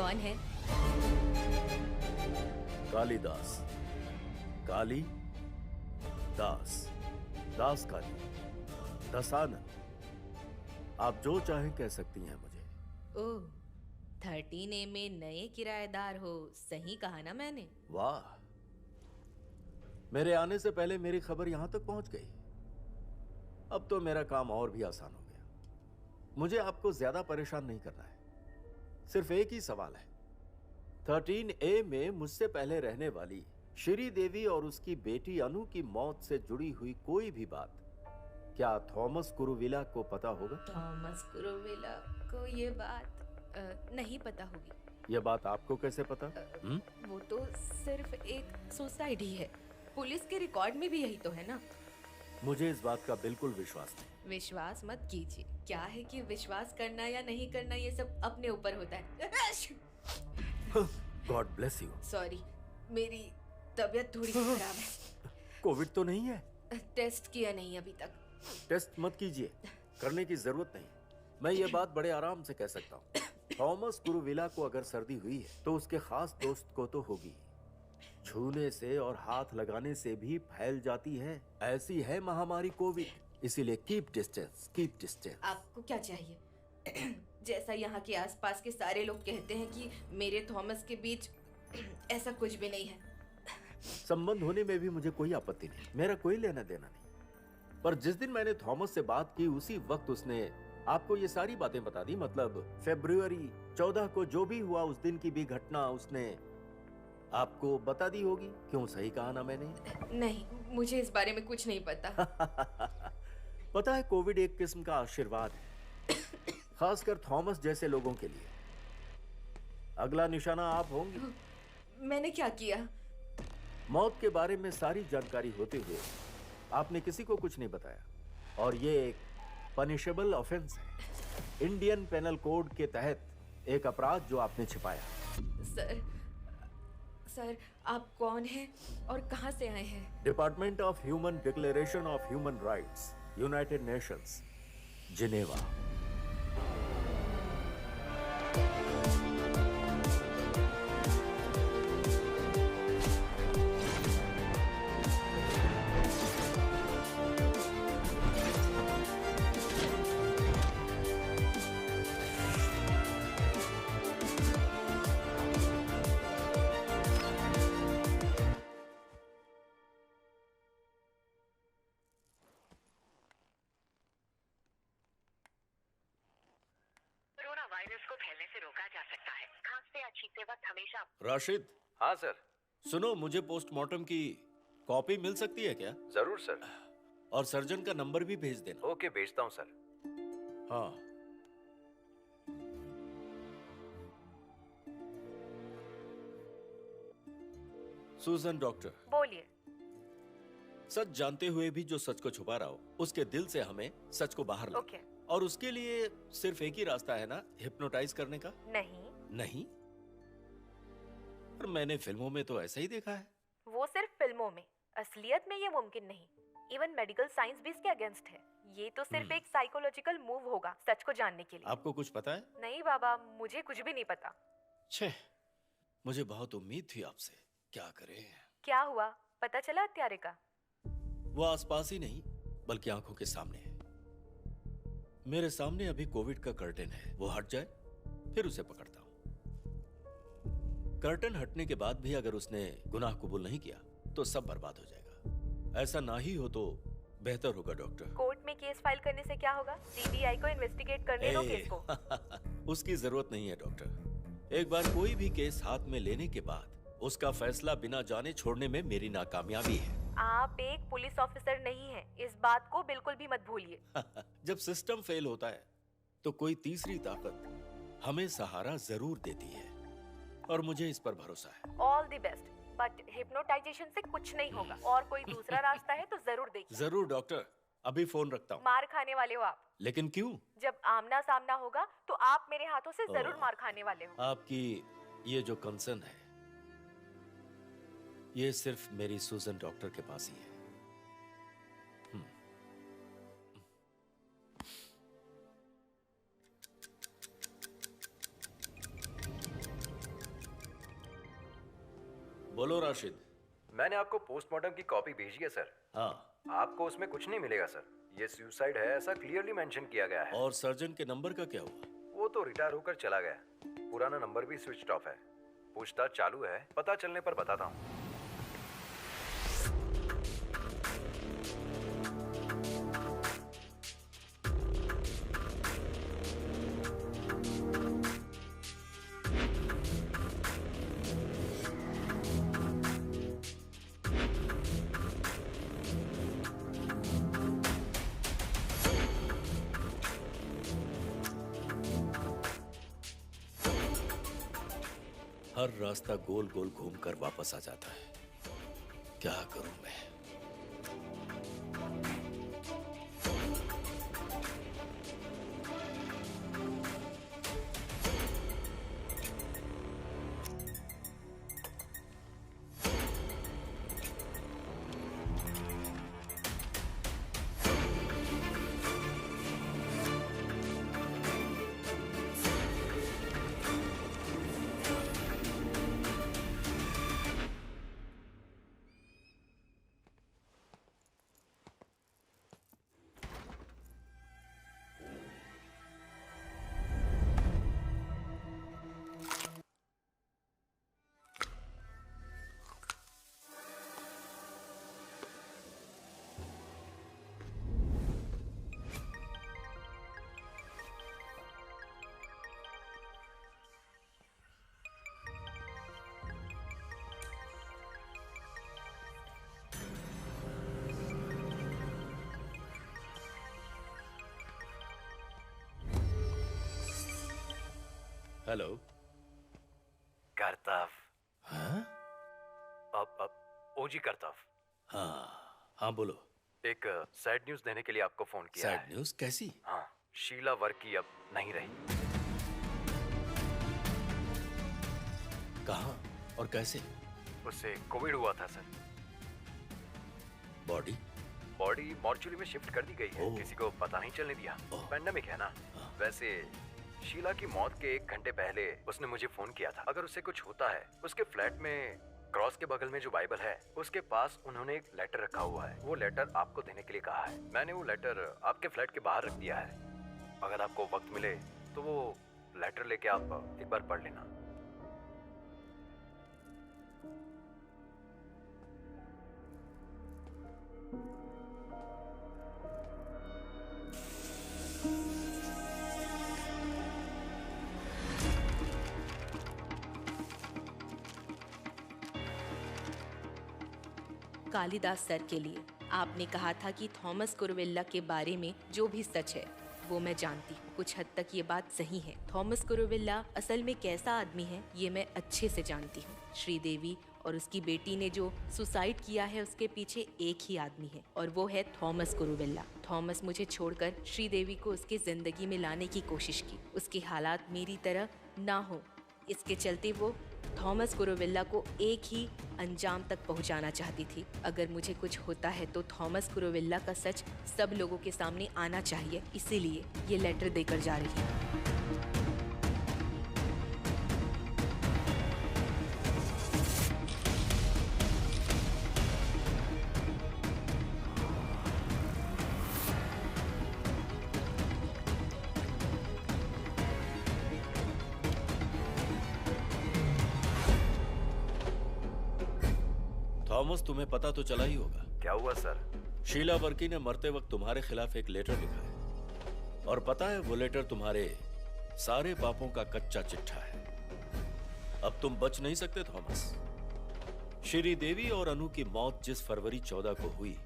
कौन है? कालिदास, काली दास, दास काली, दसानन, आप जो चाहें कह सकती हैं मुझे। ओह, 13A में नए किराएदार हो, सही कहा ना मैंने? वाह, मेरे आने से पहले मेरी खबर यहां तक पहुंच गई। अब तो मेरा काम और भी आसान हो गया। मुझे आपको ज्यादा परेशान नहीं करना है। सिर्फ एक ही सवाल है। 13A में मुझसे पहले रहने वाली श्री देवी और उसकी बेटी अनु की मौत से जुड़ी हुई कोई भी बात क्या थॉमस कुरुविला को पता होगा? थॉमस कुरुविला को ये बात नहीं पता होगी। यह बात आपको कैसे पता? वो तो सिर्फ एक सुसाइड ही है। पुलिस के रिकॉर्ड में भी यही तो है ना। मुझे इस बात का बिल्कुल विश्वास नहीं। विश्वास मत कीजिए। क्या है कि विश्वास करना या नहीं करना ये सब अपने ऊपर होता है। God bless you. सॉरी, मेरी तबीयत थोड़ी खराब है। कोविड तो नहीं है? टेस्ट किया नहीं अभी तक। टेस्ट मत कीजिए, करने की जरूरत नहीं। मैं ये बात बड़े आराम से कह सकता हूँ। थॉमस कुरुविला को अगर सर्दी हुई है तो उसके खास दोस्त को तो होगी। छूने से और हाथ लगाने से भी फैल जाती है। ऐसी है महामारी कोविड। इसीलिए कीप डिस्टेंस, कीप डिस्टेंस। आपको क्या चाहिए? जैसा यहाँ के आसपास के सारे लोग कहते हैं कि मेरे थॉमस के बीच ऐसा कुछ भी नहीं है। संबंध होने में भी मुझे कोई आपत्ति नहीं, मेरा कोई लेना देना नहीं। पर जिस दिन मैंने थॉमस से बात की उसी वक्त उसने आपको ये सारी बातें बता दी। मतलब फरवरी 14 को जो भी हुआ उस दिन की भी घटना उसने आपको बता दी होगी। क्यों, सही कहा ना मैंने? नहीं, मुझे इस बारे में कुछ नहीं पता। पता है, कोविड एक किस्म का आशीर्वाद है, खासकर थॉमस जैसे लोगों के लिए। अगला निशाना आप होंगी। मैंने क्या किया? मौत के बारे में सारी जानकारी होते हुए आपने किसी को कुछ नहीं बताया और ये एक पनिशेबल ऑफेंस है। इंडियन पेनल कोड के तहत एक अपराध जो आपने छिपाया। सर, आप कौन हैं और कहां से आए हैं? Department of human declaration of human rights, United Nations, Geneva. Corona virus को फैलने से रोका जा सकता है। खांसते या छींकते वक्त हमेशा। राशिद। हाँ सर। सुनो, मुझे पोस्टमार्टम की कॉपी मिल सकती है क्या? जरूर सर। और सर्जन का नंबर भी भेज देना। ओके, भेजता हूँ सर। हाँ। सुजन डॉक्टर। बोलिए। सच जानते हुए भी जो सच को छुपा रहा हो उसके दिल से हमें सच को बाहर लाना। ओके। और उसके लिए सिर्फ एक ही रास्ता है ना, हिप्नोटाइज करने का? नहीं। पर मैंने फिल्मों में तो ऐसा ही देखा है। वो सिर्फ फिल्मों में, असलियत में ये मुमकिन नहीं। इवन मेडिकल साइंस भी इसके अगेंस्ट है। ये तो सिर्फ एक साइकोलॉजिकल मूव होगा सच को जानने के लिए। आपको कुछ पता है? नहीं बाबा, मुझे कुछ भी नहीं पता। छे, मुझे बहुत उम्मीद थी आपसे। क्या करें? क्या हुआ, पता चला हत्यारे का? वो आसपास ही नहीं बल्कि आंखों के सामने है। मेरे सामने अभी कोविड का कर्टन है, वो हट जाए फिर उसे पकड़ता हूं। कर्टन हटने के बाद भी अगर उसने गुनाह कबूल नहीं किया तो सब बर्बाद हो जाएगा। ऐसा ना ही हो तो बेहतर होगा डॉक्टर। कोर्ट में केस फाइल करने से क्या होगा? सीबीआई को इन्वेस्टिगेट करने दो केस को। उसकी जरूरत नहीं है डॉक्टर। एक बार कोई भी केस हाथ में लेने के बाद उसका फैसला बिना जाने छोड़ने में मेरी नाकामयाबी है। आप एक पुलिस ऑफिसर नहीं हैं, इस बात को बिल्कुल भी मत भूलिए। जब सिस्टम फेल होता है तो कोई तीसरी ताकत हमें सहारा जरूर देती है और मुझे इस पर भरोसा है। All the best, but hypnotisation से कुछ नहीं होगा। और कोई दूसरा रास्ता है तो जरूर देखिए। जरूर डॉक्टर, अभी फोन रखता हूँ। मार खाने वाले हो आप। लेकिन क्यों? जब आमना सामना होगा तो आप मेरे हाथों से जरूर मार खाने वाले हो। आपकी ये जो कंसर्न है ये सिर्फ मेरी सुजन डॉक्टर के पास ही है। बोलो राशिद। मैंने आपको पोस्टमार्टम की कॉपी भेजी है सर। हाँ। आपको उसमें कुछ नहीं मिलेगा सर। ये सुसाइड है ऐसा क्लियरली मेंशन किया गया है। और सर्जन के नंबर का क्या हुआ? वो तो रिटायर होकर चला गया। पुराना नंबर भी स्विच ऑफ है। पूछताछ चालू है, पता चलने पर बताता हूँ। हर रास्ता गोल गोल घूमकर वापस आ जाता है। क्या करूं मैं? हेलो। करतव। हाँ? अब ओजी करतव। हाँ बोलो। एक सैड न्यूज देने के लिए आपको फोन किया है। Sad news? कैसी? हाँ, शीला वर्की अब नहीं रही। कहाँ और कैसे? उससे कोविड हुआ था सर। बॉडी मॉर्चुरी में शिफ्ट कर दी गई है। किसी को पता नहीं चलने दिया। पैंडेमिक है ना। वैसे शीला की मौत के 1 घंटे पहले उसने मुझे फोन किया था। अगर उससे कुछ होता है, उसके फ्लैट में क्रॉस के बगल में जो बाइबल है उसके पास उन्होंने एक लेटर रखा हुआ है। वो लेटर आपको देने के लिए कहा है। मैंने वो लेटर आपके फ्लैट के बाहर रख दिया है। अगर आपको वक्त मिले तो वो लेटर लेके आप एक बार पढ़ लेना। कालिदास सर के लिए आपने कहा था कि थॉमस कुरुविल्ला के बारे में जो भी सच है वो मैं जानती हूँ। कुछ हद तक ये बात सही है। थॉमस कुरुविल्ला असल में कैसा आदमी है ये मैं अच्छे से जानती हूँ। श्रीदेवी और उसकी बेटी ने जो सुसाइड किया है उसके पीछे एक ही आदमी है और वो है थॉमस कुरुविल्ला। थॉमस मुझे छोड़कर श्रीदेवी को उसके जिंदगी में लाने की कोशिश की। उसके हालात मेरी तरह ना हो, इसके चलते वो थॉमस कुरुविल्ला को एक ही अंजाम तक पहुंचाना चाहती थी। अगर मुझे कुछ होता है तो थॉमस कुरुविल्ला का सच सब लोगों के सामने आना चाहिए। इसीलिए ये लेटर देकर जा रही हूँ। थॉमस, तुम्हें पता तो चला ही होगा। क्या हुआ सर? शीला वर्की ने मरते वक्त तुम्हारे खिलाफ एक लेटर लिखा है और पता है वो लेटर तुम्हारे सारे पापों का कच्चा चिट्ठा है। अब तुम बच नहीं सकते थॉमस। श्रीदेवी और अनु की मौत जिस फरवरी 14 को हुई,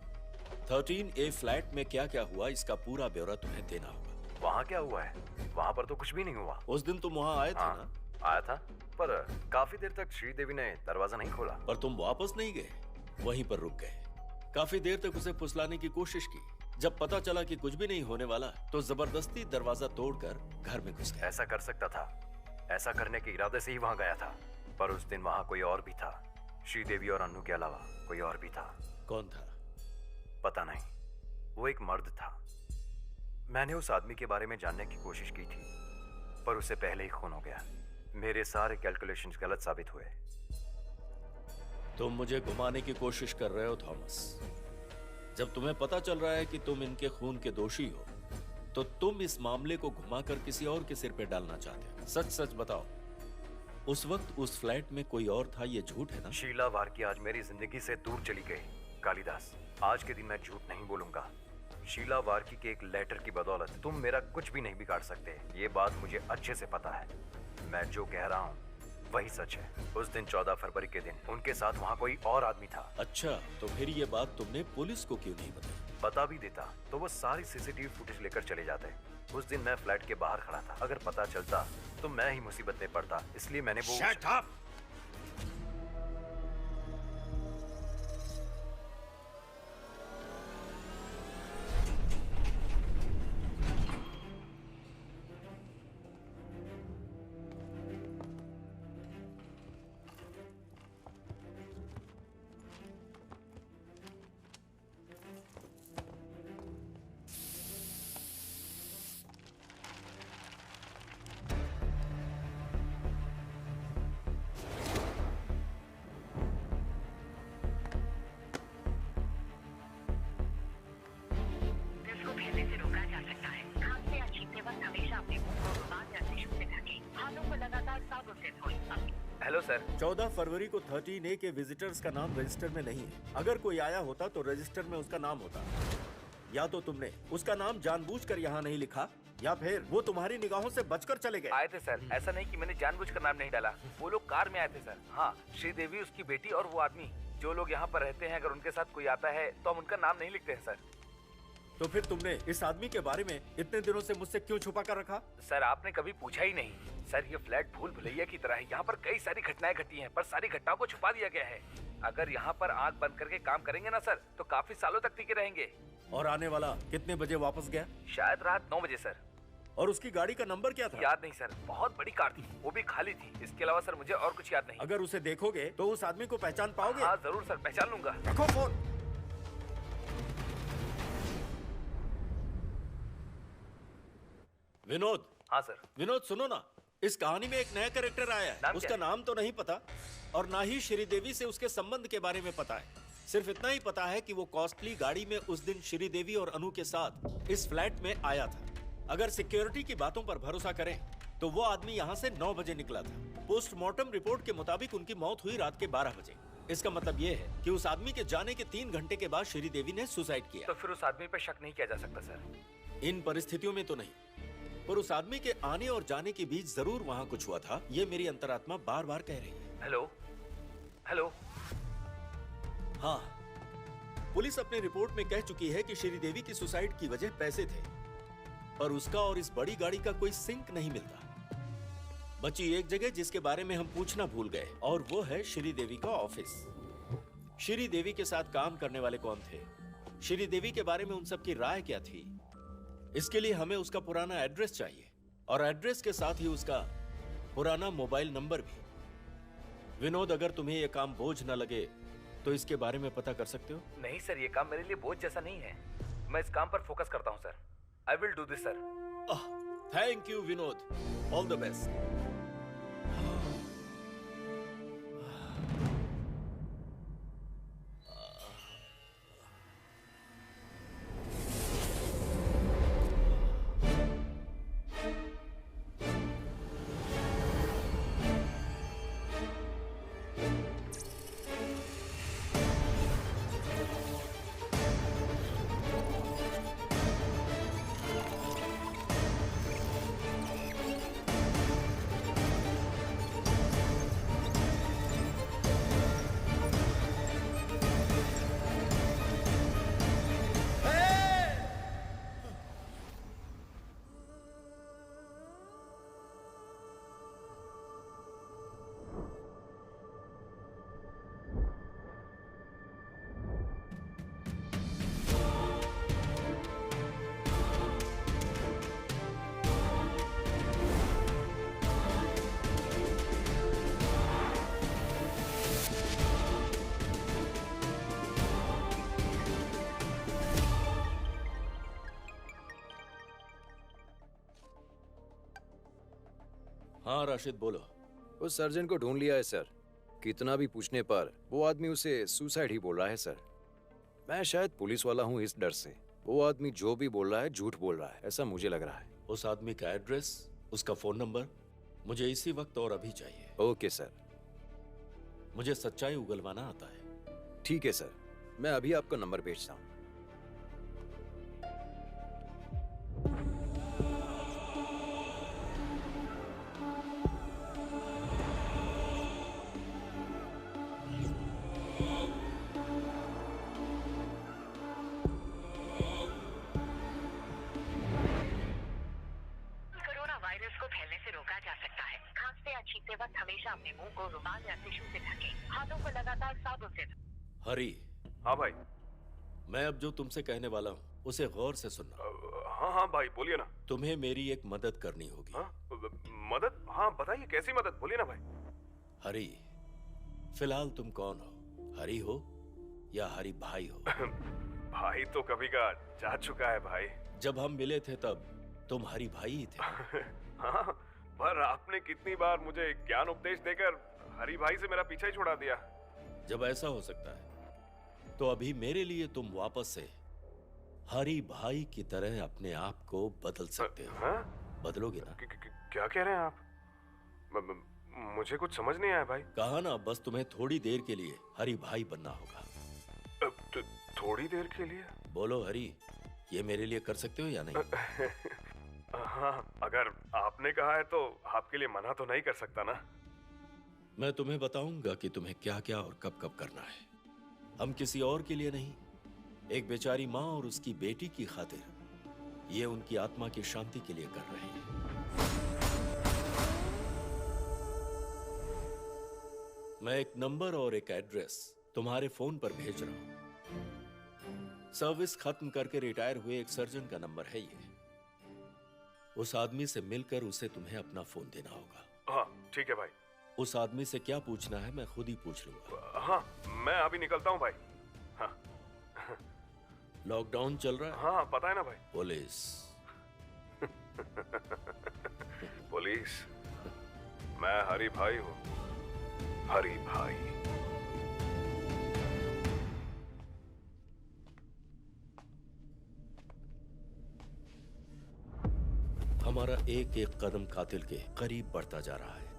13A फ्लैट में क्या क्या हुआ इसका पूरा ब्यौरा तुम्हें देना होगा। वहाँ क्या हुआ है? वहाँ पर तो कुछ भी नहीं हुआ। उस दिन तुम वहाँ आए थे ना? आया था, पर काफी देर तक श्रीदेवी ने दरवाजा नहीं खोला। पर तुम वापस नहीं गए, वहीं पर रुक गए। काफी देर तक उसे फुसलाने की कोशिश की। जब पता चला कि कुछ भी नहीं होने वाला तो जबरदस्ती दरवाजा तोड़कर घर में घुस गए। ऐसा कर सकता था। ऐसा करने के इरादे से ही वहाँ गया था। पर उस दिन वहाँ कोई और भी था। श्रीदेवी और अनु के अलावा कोई और भी था। कौन था? पता नहीं। वो एक मर्द था। मैंने उस आदमी के बारे में जानने की कोशिश की थी, पर उससे पहले ही खून हो गया। मेरे सारे कैलकुलेशंस गलत साबित हुए। तुम मुझे घुमाने की कोशिश कर रहे हो थॉमस। जब तुम्हें पता चल रहा है कि तुम इनके खून के दोषी हो, तो तुम इस मामले को घुमाकर किसी और के सिर पे डालना चाहते हो। सच सच बताओ, उस वक्त उस फ्लैट में कोई और था, ये झूठ है ना? शीला वारकी आज मेरी जिंदगी से दूर चली गई। कालिदास, आज के दिन मैं झूठ नहीं बोलूंगा। शीला वारकी के एक लेटर की बदौलत तुम मेरा कुछ भी नहीं बिगाड़ सकते। ये बात मुझे अच्छे से पता है। मैं जो कह रहा हूँ वही सच है। उस दिन 14 फरवरी के दिन उनके साथ वहाँ कोई और आदमी था। अच्छा, तो फिर ये बात तुमने पुलिस को क्यों नहीं बताई? बता भी देता तो वो सारी सीसीटीवी फुटेज लेकर चले जाते। उस दिन मैं फ्लैट के बाहर खड़ा था। अगर पता चलता तो मैं ही मुसीबत में पड़ता, इसलिए मैंने वो Shut up! इसको फैलने से रोका जा सकता है। खांसते या छींकते वक्त हमेशा अपने मुंह को रुमाल या टिश्यू से ढकें। हाथों को लगातार साबुन से धोएं। Hello sir. 14 फरवरी को 13A के विजिटर्स का नाम रजिस्टर में नहीं है। अगर कोई आया होता तो रजिस्टर में उसका नाम होता। या तो तुमने उसका नाम जानबूझकर यहाँ नहीं लिखा, या फिर वो तुम्हारी निगाहों से बचकर चले गए। आए थे सर, ऐसा नहीं कि मैंने जानबूझकर नाम नहीं डाला। वो लोग कार में आए थे सर। हाँ, श्रीदेवी, उसकी बेटी और वो आदमी। जो लोग यहाँ पर रहते हैं, अगर उनके साथ कोई आता है तो हम उनका नाम नहीं लिखते हैं सर। तो फिर तुमने इस आदमी के बारे में इतने दिनों से मुझसे क्यों छुपा कर रखा? सर, आपने कभी पूछा ही नहीं। सर, ये फ्लैट भूल भुलैया की तरह है। यहाँ पर कई सारी घटनाएं घटी हैं, पर सारी घटनाओं को छुपा दिया गया है। अगर यहाँ पर आंख बंद करके काम करेंगे ना सर, तो काफी सालों तक टिके रहेंगे। और आने वाला कितने बजे वापस गया? शायद रात 9 बजे सर। और उसकी गाड़ी का नंबर क्या था? याद नहीं सर, बहुत बड़ी कार थी, वो भी खाली थी। इसके अलावा सर मुझे और कुछ याद नहीं। अगर उसे देखोगे तो उस आदमी को पहचान पाओगे? हाँ जरूर सर, पहचान लूंगा। रखो फोन। विनोद। हाँ सर। विनोद सुनो ना, इस कहानी में एक नया कैरेक्टर आया है। उसका नाम तो नहीं पता, और ना ही श्रीदेवी से उसके संबंध के बारे में पता है। सिर्फ इतना ही पता है कि वो कॉस्टली गाड़ी में उस दिन श्रीदेवी और अनु के साथ इस फ्लैट में आया था। अगर सिक्योरिटी की बातों पर भरोसा करें तो वो आदमी यहाँ से 9 बजे निकला था। पोस्टमार्टम रिपोर्ट के मुताबिक उनकी मौत हुई रात के 12 बजे। इसका मतलब ये है कि उस आदमी के जाने के 3 घंटे के बाद श्रीदेवी ने सुसाइड किया। तो फिर उस आदमी पर शक नहीं किया जा सकता सर? इन परिस्थितियों में तो नहीं, पर उस आदमी के आने और जाने के बीच जरूर वहाँ कुछ हुआ था। ये मेरी अंतरात्मा बार बार कह रही है। Hello hello. हाँ, पुलिस अपने रिपोर्ट में कह चुकी है कि श्रीदेवी की सुसाइड की वजह पैसे थे, पर उसका और इस बड़ी गाड़ी का कोई सिंक नहीं मिलता। बची एक जगह जिसके बारे में हम पूछना भूल गए, और वो है श्रीदेवी का ऑफिस। श्रीदेवी के साथ काम करने वाले कौन थे, श्रीदेवी के बारे में उन सब की राय क्या थी, इसके लिए हमें उसका पुराना एड्रेस चाहिए, और एड्रेस के साथ ही उसका पुराना मोबाइल नंबर भी। विनोद, अगर तुम्हें यह काम बोझ न लगे तो इसके बारे में पता कर सकते हो? नहीं सर, ये काम मेरे लिए बोझ जैसा नहीं है। मैं इस काम पर फोकस करता हूँ sir. I will do this sir. Thank you Vinod, all the best. हाँ राशिद बोलो। उस सर्जन को ढूंढ लिया है सर। कितना भी पूछने पर वो आदमी उसे सुसाइड ही बोल रहा है सर। मैं शायद पुलिस वाला हूँ इस डर से। वो आदमी जो भी बोल रहा है झूठ बोल रहा है, ऐसा मुझे लग रहा है। उस आदमी का एड्रेस, उसका फोन नंबर मुझे इसी वक्त और अभी चाहिए। Okay sir. मुझे सच्चाई उगलवाना आता है। ठीक है सर, मैं अभी आपका नंबर भेजता हूँ। कोरोना वायरस को फैलने से रोका जा सकता है। खांसते या छींकते वक्त हमेशा अपने मुंह को रुमाल या टिश्यू से ढकें। हाथों को लगातार साबुन से हरी। हाँ भाई। मैं अब जो तुमसे कहने वाला हूँ उसे गौर से सुनना। हाँ हाँ भाई बोलिए ना। तुम्हें मेरी एक मदद करनी होगी। हाँ? मदद? हाँ बताइए, कैसी मदद? बोलिए ना भाई। हरी, फिलहाल तुम कौन हो? हरी हो या हरी भाई हो? भाई तो कभी का जा चुका है भाई। जब हम मिले थे तब तुम हरी भाई ही थे। हाँ, पर आपने कितनी बार मुझे ज्ञान उपदेश देकर हरी भाई से मेरा पीछा ही छुड़ा दिया। जब ऐसा हो सकता है तो अभी मेरे लिए तुम वापस से हरी भाई की तरह अपने आप को बदल सकते हो। हाँ? बदलोगे ना? क्या कह रहे हैं आप? मुझे कुछ समझ नहीं आया भाई। कहा ना, बस तुम्हें थोड़ी देर के लिए हरी भाई बनना होगा। थोड़ी देर के लिए? बोलो हरी, ये मेरे लिए कर सकते हो या नहीं? हाँ, अगर आपने कहा है तो आपके लिए मना तो नहीं कर सकता ना। मैं तुम्हें बताऊंगा कि तुम्हें क्या क्या और कब कब करना है। हम किसी और के लिए नहीं, एक बेचारी माँ और उसकी बेटी की खातिर ये उनकी आत्मा की शांति के लिए कर रहे हैं। मैं एक नंबर और एक एड्रेस तुम्हारे फोन पर भेज रहा हूं। सर्विस खत्म करके रिटायर हुए एक सर्जन का नंबर है ये। उस आदमी से मिलकर उसे तुम्हें अपना फोन देना होगा। हाँ ठीक है भाई। उस आदमी से क्या पूछना है मैं खुद ही पूछ लूंगा। हाँ, मैं अभी निकलता हूँ भाई। हाँ। लॉकडाउन चल रहा है? हाँ पता है ना भाई। पुलिस। पुलिस? मैं हरी भाई हूँ। हरी भाई। हमारा एक एक कदम कातिल के करीब बढ़ता जा रहा है।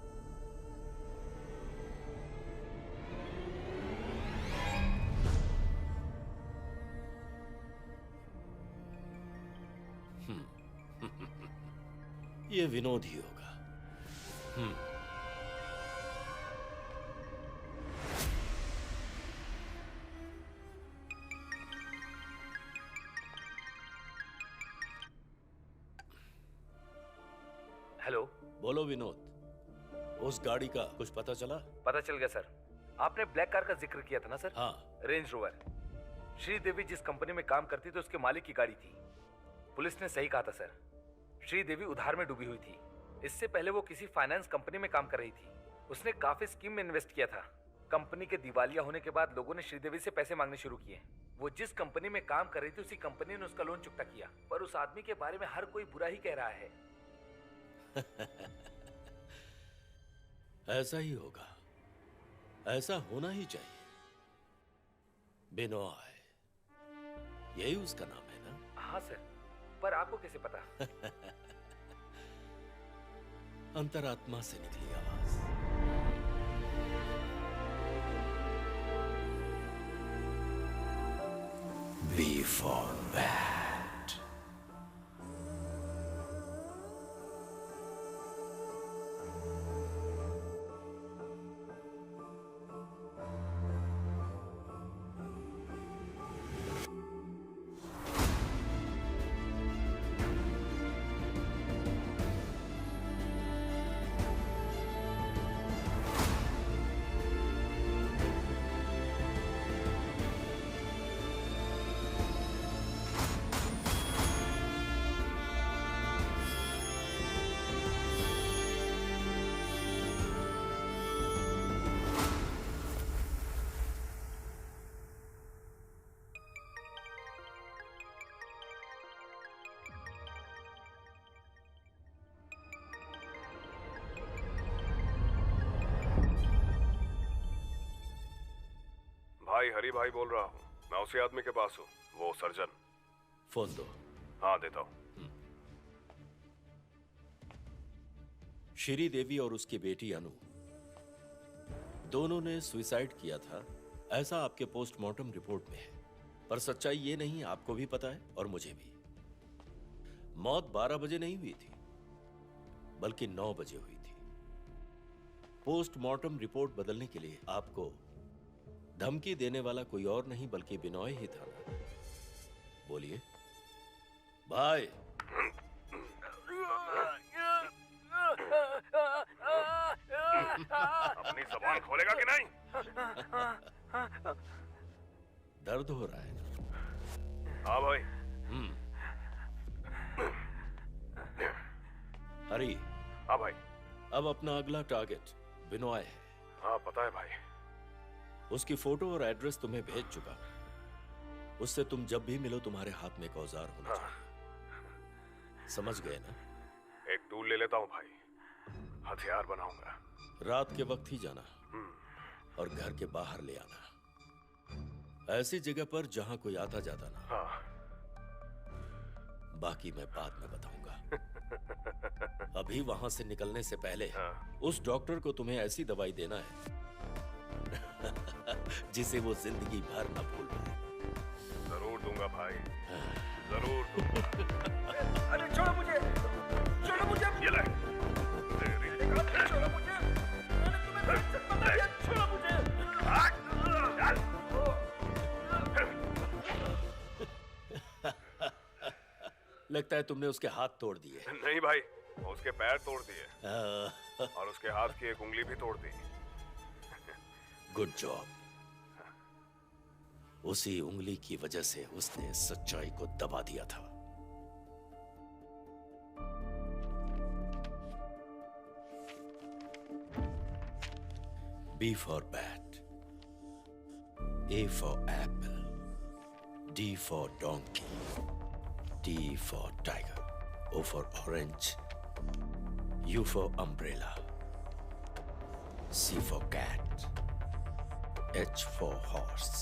ये विनोद ही होगा। हेलो। बोलो विनोद, उस गाड़ी का कुछ पता चला? पता चल गया सर। आपने ब्लैक कार का जिक्र किया था ना सर? हाँ। Range rover. श्रीदेवी जिस कंपनी में काम करती थी उसके मालिक की गाड़ी थी। पुलिस ने सही कहा था सर। श्रीदेवी उधार में डूबी हुई थी। इससे पहले वो किसी फाइनेंस कंपनी में काम कर रही थी। उसने काफी स्कीम में इन्वेस्ट किया था। कंपनी के दिवालिया होने के बाद लोगों ने श्रीदेवी से पैसे मांगने शुरू किए। वो जिस कंपनी में काम कर रही थी उसी कंपनी ने उसका लोन चुकता किया। पर उस आदमी के बारे में हर कोई बुरा ही कह रहा है। ऐसा ही होगा, ऐसा होना ही चाहिए। बिनोय, यही उसका नाम है ना? हाँ सर, पर आपको कैसे पता? अंतरात्मा से निकली आवाज। V for Bat. भाई हरी भाई बोल रहा हूँ। मैं उसी आदमी के पास हूँ, वो सर्जन। फोन दो। हाँ देता हूँ। श्री देवी और उसकी बेटी अनु दोनों ने सुसाइड किया था, ऐसा आपके पोस्टमार्टम रिपोर्ट में है। पर सच्चाई ये नहीं, आपको भी पता है और मुझे भी। मौत 12 बजे नहीं हुई थी, बल्कि 9 बजे हुई थी। पोस्टमार्टम रिपोर्ट बदलने के लिए आपको धमकी देने वाला कोई और नहीं बल्कि बिनॉय ही था ना? बोलिए भाई। अपनी जबान खोलेगा कि नहीं? दर्द हो रहा है? हाँ भाई। हरी। हाँ भाई। अब अपना अगला टारगेट बिनॉय है। हाँ पता है भाई। उसकी फोटो और एड्रेस तुम्हें भेज चुका। उससे तुम जब भी मिलो तुम्हारे हाथ में एक औजार होना चाहिए। समझ गए ना? एक टूल ले लेता हूँ भाई, हथियार बनाऊंगा। रात के वक्त ही जाना और घर के बाहर ले आना, ऐसी जगह पर जहां कोई आता जाता ना। हाँ। बाकी मैं बाद में बताऊंगा। अभी वहां से निकलने से पहले उस डॉक्टर को तुम्हें ऐसी दवाई देना है जिसे वो जिंदगी भर न भूल पाए। जरूर दूंगा भाई, जरूर दूंगा। अरे छोड़ो मुझे, छोड़ो मुझे। ये ले। छोड़ो मुझे। मैंने तुम्हें सच सच बताया, छोड़ो मुझे। लगता है तुमने उसके हाथ तोड़ दिए। नहीं भाई, उसके पैर तोड़ दिए और उसके हाथ की एक उंगली भी तोड़ दी। Good job. उसी उंगली की वजह से उसने सच्चाई को दबा दिया था। B for bat, A for apple, D for donkey, T for tiger, O for orange, U for umbrella, C for cat, H for horse.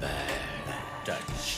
Bad touch.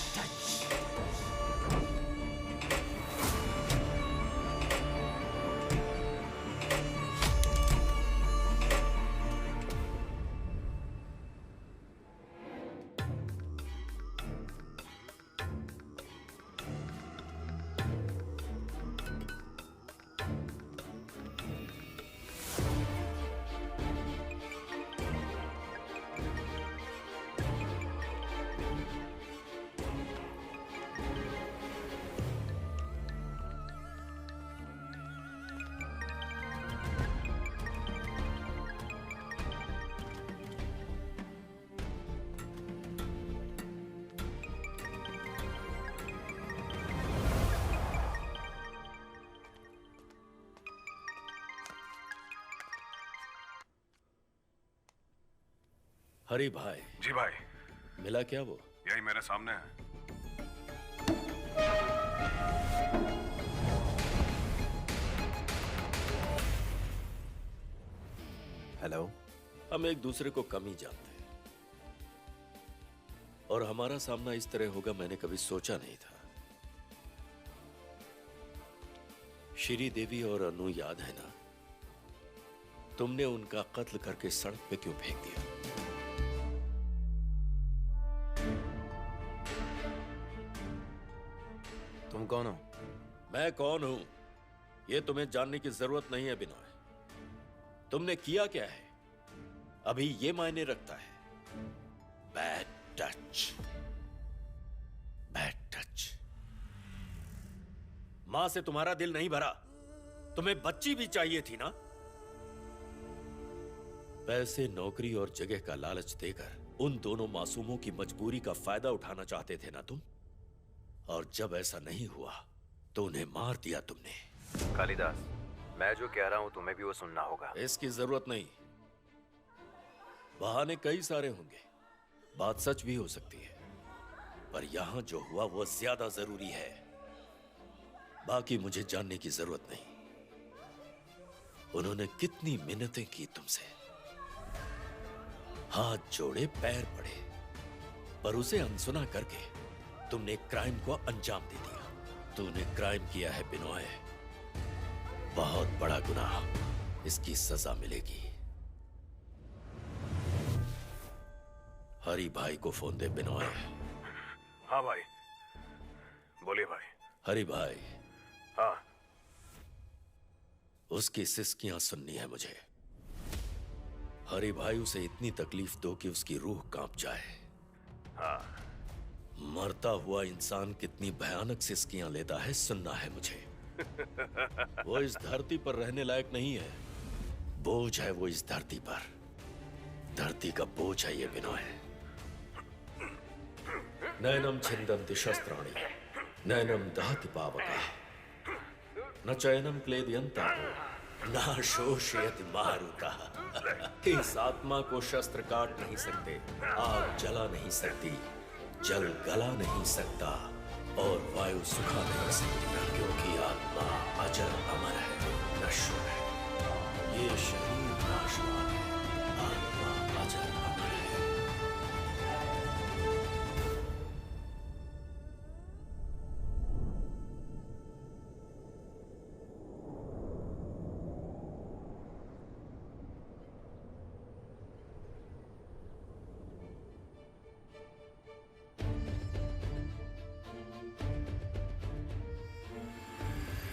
हरी भाई। जी भाई। मिला क्या वो? यही मेरे सामने है। हेलो। हम एक दूसरे को कम ही जानते हैं और हमारा सामना इस तरह होगा मैंने कभी सोचा नहीं था। श्री देवी और अनु याद है ना? तुमने उनका कत्ल करके सड़क पे क्यों फेंक दिया? तुम कौन हो? मैं कौन हूं ये तुम्हें जानने की जरूरत नहीं है बिनॉय। तुमने किया क्या है अभी ये मायने रखता है। Bad touch, bad touch. मां से तुम्हारा दिल नहीं भरा, तुम्हें बच्ची भी चाहिए थी ना? पैसे, नौकरी और जगह का लालच देकर उन दोनों मासूमों की मजबूरी का फायदा उठाना चाहते थे ना तुम? और जब ऐसा नहीं हुआ तो उन्हें मार दिया तुमने। कालिदास, मैं जो कह रहा हूं तुम्हें भी वो सुनना होगा। इसकी जरूरत नहीं। बहाने कई सारे होंगे, बात सच भी हो सकती है, पर यहां जो हुआ वो ज्यादा जरूरी है। बाकी मुझे जानने की जरूरत नहीं। उन्होंने कितनी मिन्नतें की तुमसे, हाथ जोड़े पैर पड़े, पर उसे अनसुना करके तुमने एक क्राइम को अंजाम दे दिया। तूने क्राइम किया है बिनोय, बहुत बड़ा गुनाह, इसकी सजा मिलेगी। हरी भाई को फोन दे बिनोय। हाँ भाई, बोलिए भाई। हरी भाई। हाँ। उसकी सिसकियां सुननी है मुझे। हरी भाई, उसे इतनी तकलीफ दो कि उसकी रूह कांप जाए। हाँ। मरता हुआ इंसान कितनी भयानक सिसकियां लेता है सुनना है मुझे। वो इस धरती पर रहने लायक नहीं है, बोझ है वो इस धरती पर। धरती का बोझ है ये बिनोय। नैनम छिन्दन्ति शस्त्राणि नैनम दहति पावकः न चैनम क्लेदयन्ताः न शोषयति मारुतः। इस आत्मा को शस्त्र काट नहीं सकते, आग जला नहीं सकती, जल गला नहीं सकता और वायु सुखा नहीं सकती, क्योंकि आत्मा अजर अमर है, नश्वर है। ये शरीर नाशवान है, आत्मा अजर अमर है।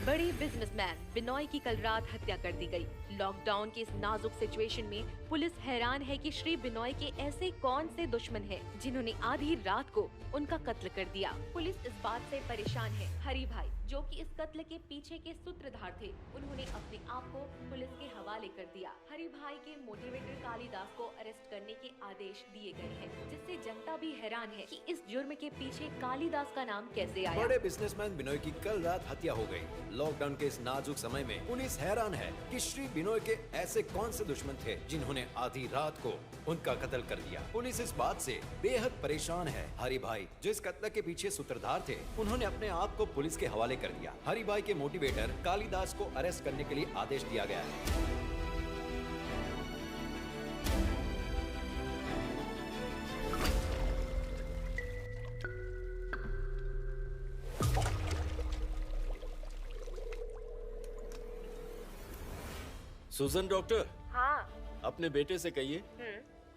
बड़ी बिजनेसमैन बिनोय की कल रात हत्या कर दी गई। लॉकडाउन के इस नाजुक सिचुएशन में पुलिस हैरान है कि श्री बिनोय के ऐसे कौन से दुश्मन हैं जिन्होंने आधी रात को उनका कत्ल कर दिया। पुलिस इस बात से परेशान है। हरी भाई, जो कि इस कत्ल के पीछे के सूत्रधार थे, उन्होंने अपने आप को पुलिस के हवाले कर दिया। हरी भाई के मोटिवेटर कालिदास को अरेस्ट करने के आदेश दिए गए हैं, जिससे जनता भी हैरान है कि इस जुर्म के पीछे कालिदास का नाम कैसे आया। बड़े बिजनेसमैन बिनोय की कल रात हत्या हो गई। लॉकडाउन के इस नाजुक समय में पुलिस हैरान है कि श्री बिनोय के ऐसे कौन से दुश्मन थे जिन्होंने आधी रात को उनका कत्ल कर दिया। पुलिस इस बात से बेहद परेशान है। हरी भाई, जो इस कत्ल के पीछे सूत्रधार थे, उन्होंने अपने आप को पुलिस के हवाले कर दिया। हरी भाई के मोटिवेटर कालिदास को अरेस्ट करने के लिए आदेश दिया गया है। सुजन डॉक्टर, हाँ। अपने बेटे से कहिए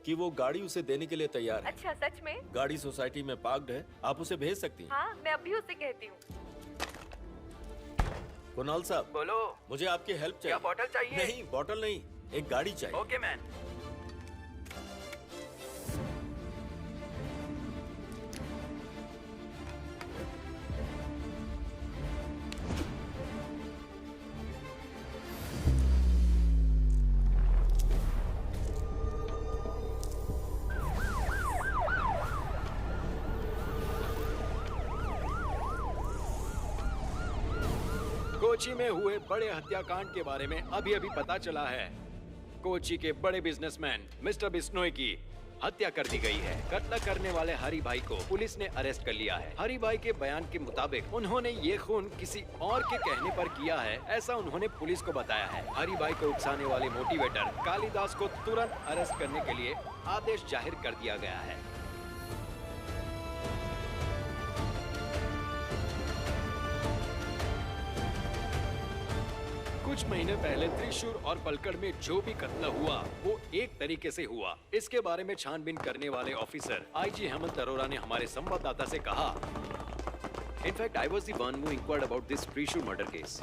कि वो गाड़ी उसे देने के लिए तैयार है। अच्छा, सच में? गाड़ी सोसाइटी में पार्क्ड है, आप उसे भेज सकती हैं। हाँ, मैं अभी उसे कहती हूँ। कुणाल साहब, बोलो। मुझे आपकी हेल्प चाहिए। क्या बॉटल चाहिए? नहीं, बॉटल नहीं, एक गाड़ी चाहिए। Okay man. कोची में हुए बड़े हत्याकांड के बारे में अभी अभी पता चला है। कोची के बड़े बिजनेसमैन मिस्टर बिश्नोई की हत्या कर दी गई है। कत्ल करने वाले हरी भाई को पुलिस ने अरेस्ट कर लिया है। हरी भाई के बयान के मुताबिक उन्होंने ये खून किसी और के कहने पर किया है, ऐसा उन्होंने पुलिस को बताया है। हरी भाई को उकसाने वाले मोटिवेटर कालिदास को तुरंत अरेस्ट करने के लिए आदेश जाहिर कर दिया गया है। कुछ महीने पहले त्रिशूर और पलकड़ में जो भी कत्ल हुआ वो एक तरीके से हुआ। इसके बारे में छानबीन करने वाले ऑफिसर आईजी हेमंत अरोरा ने हमारे संवाददाता से कहा, in fact I was the one who inquired about this Thrissur murder case.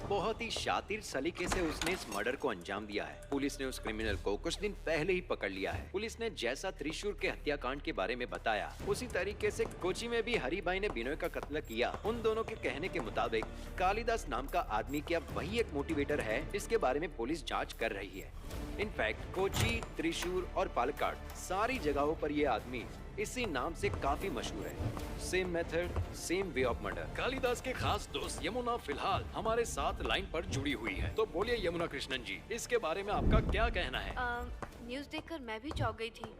बहुत ही शातिर सलीके से उसने इस मर्डर को अंजाम दिया है। पुलिस ने उस क्रिमिनल को कुछ दिन पहले ही पकड़ लिया है। पुलिस ने जैसा त्रिशूर के हत्याकांड के बारे में बताया, उसी तरीके से कोची में भी हरी भाई ने बिनोय का कत्ल किया। उन दोनों के कहने के मुताबिक कालिदास नाम का आदमी क्या वही एक मोटिवेटर है, इसके बारे में पुलिस जांच कर रही है। इनफैक्ट कोची, त्रिशूर और पालक्काड सारी जगहों पर ये आदमी इसी नाम से काफी मशहूर है। Same method, same way of murder. Kalidas के खास दोस्त यमुना फिलहाल हमारे साथ लाइन पर जुड़ी हुई है। तो बोलिए यमुना कृष्णन जी, इसके बारे में आपका क्या कहना है? न्यूज़ देखकर मैं भी चौंक गई थी।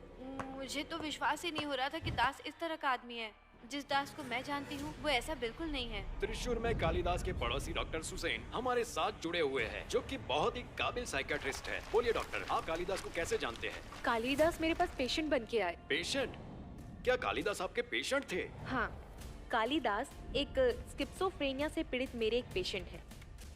मुझे तो विश्वास ही नहीं हो रहा था कि दास इस तरह का आदमी है। जिस दास को मैं जानती हूँ वो ऐसा बिल्कुल नहीं है। त्रिशूर में कालिदास के पड़ोसी डॉक्टर सुसैन हमारे साथ जुड़े हुए हैं, जो कि बहुत ही काबिल साइकियाट्रिस्ट है। बोलिए डॉक्टर, आप कालिदास को कैसे जानते हैं? कालिदास मेरे पास पेशेंट बन के आए। पेशेंट? क्या कालिदास आपके पेशेंट थे? हाँ, कालिदास एक स्किज़ोफ्रेनिया से पीड़ित मेरे एक पेशेंट है।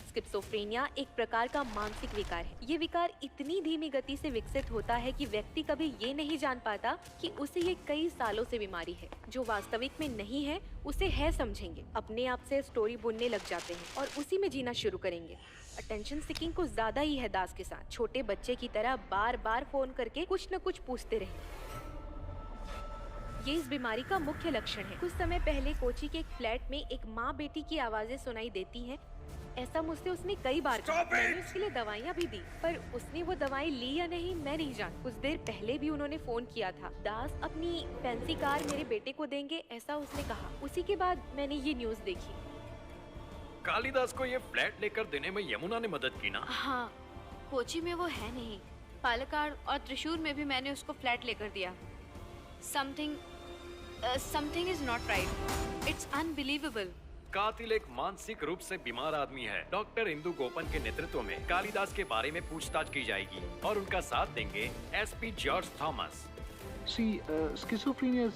स्किज़ोफ्रेनिया एक प्रकार का मानसिक विकार है। ये विकार इतनी धीमी गति से विकसित होता है कि व्यक्ति कभी ये नहीं जान पाता कि उसे ये कई सालों से बीमारी है। जो वास्तविक में नहीं है उसे है समझेंगे, अपने आप से स्टोरी बुनने लग जाते हैं और उसी में जीना शुरू करेंगे। अटेंशन सीकिंग को ज्यादा ही है दास के साथ। छोटे बच्चे की तरह बार बार फोन करके कुछ न कुछ पूछते रहे। ये इस बीमारी का मुख्य लक्षण है। कुछ समय पहले कोची के एक फ्लैट में एक माँ बेटी की आवाजें सुनाई देती हैं। ऐसा मुझसे उसने कई बार कहा। मैंने उसके लिए दवाइयाँ भी दी, पर उसने वो दवाई ली या नहीं मैं नहीं जानती। कुछ देर पहले भी उन्होंने फोन किया था। दास अपनी फैंसी कार मेरे बेटे को देंगे ऐसा उसने कहा। उसी के बाद मैंने ये न्यूज देखी। कालिदास को ये फ्लैट लेकर देने में यमुना ने मदद की ना? हाँ, कोची में वो है नहीं। पालक्काड और त्रिशूर में भी मैंने उसको फ्लैट लेकर दिया। Something is not right. It's unbelievable. कातिल एक मानसिक रूप से बीमार आदमी है। डॉक्टर इंदु गोपन के नेतृत्व में कालिदास के बारे में पूछताछ की जाएगी और उनका साथ देंगे SP George Thomas. See, schizophrenia is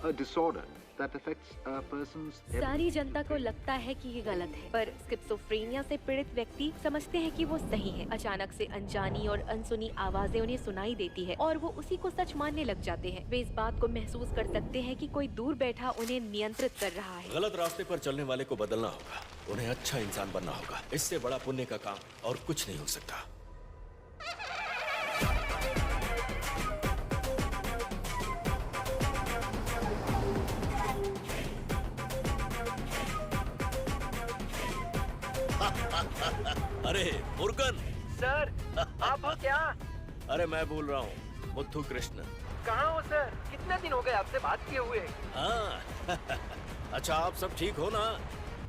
a disorder that affects a person's. सारी जनता को लगता है कि ये गलत है, पर स्किज़ोफ्रेनिया से पीड़ित व्यक्ति समझते हैं कि वो सही है। अचानक से अनजानी और अनसुनी आवाजें उन्हें सुनाई देती है और वो उसी को सच मानने लग जाते हैं। वे इस बात को महसूस कर सकते हैं कि कोई दूर बैठा उन्हें नियंत्रित कर रहा है। गलत रास्ते पर चलने वाले को बदलना होगा, उन्हें अच्छा इंसान बनना होगा। इससे बड़ा पुण्य का काम और कुछ नहीं हो सकता। अरे मुर्गन सर, आप हो क्या? अरे मैं बोल रहा हूँ मुथु कृष्ण। कहाँ हो सर? कितने दिन हो गए आपसे बात किए हुए? हाँ अच्छा, आप सब ठीक हो ना?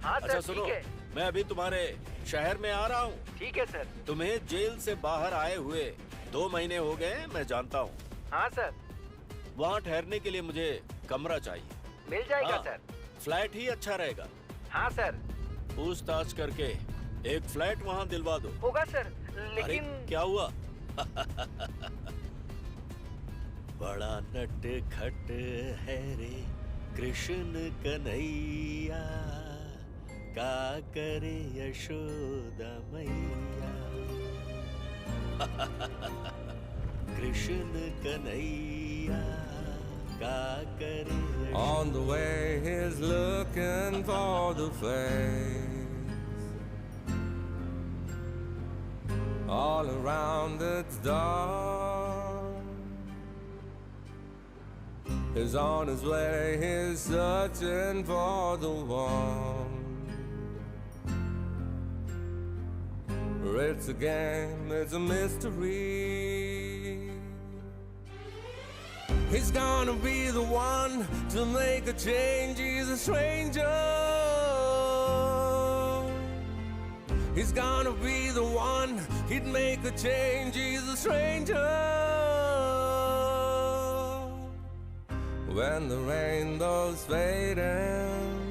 हाँ सर, अच्छा सुनो, ठीक है। मैं अभी तुम्हारे शहर में आ रहा हूँ। ठीक है सर। तुम्हें जेल से बाहर आए हुए 2 महीने हो गए, मैं जानता हूँ। हाँ सर। वहाँ ठहरने के लिए मुझे कमरा चाहिए। मिल जाएगा हाँ, सर। फ्लैट ही अच्छा रहेगा। हाँ सर। पूछताछ करके एक फ्लैट वहाँ दिलवा दो। होगा सर, लेकिन अरे, क्या हुआ? बड़ा नट खट है रे कृष्ण कन्हैया, का करे यशोदा मैया। कृष्ण कन्हैया का करे। On the way he's looking for the face. All around it's dark. He's on his way, he's searching for the one. It's a game, it's a mystery. He's gonna be the one to make a change, he's a stranger. He's gonna be the one, he'd make a change, he's a stranger. When the rainbow's fading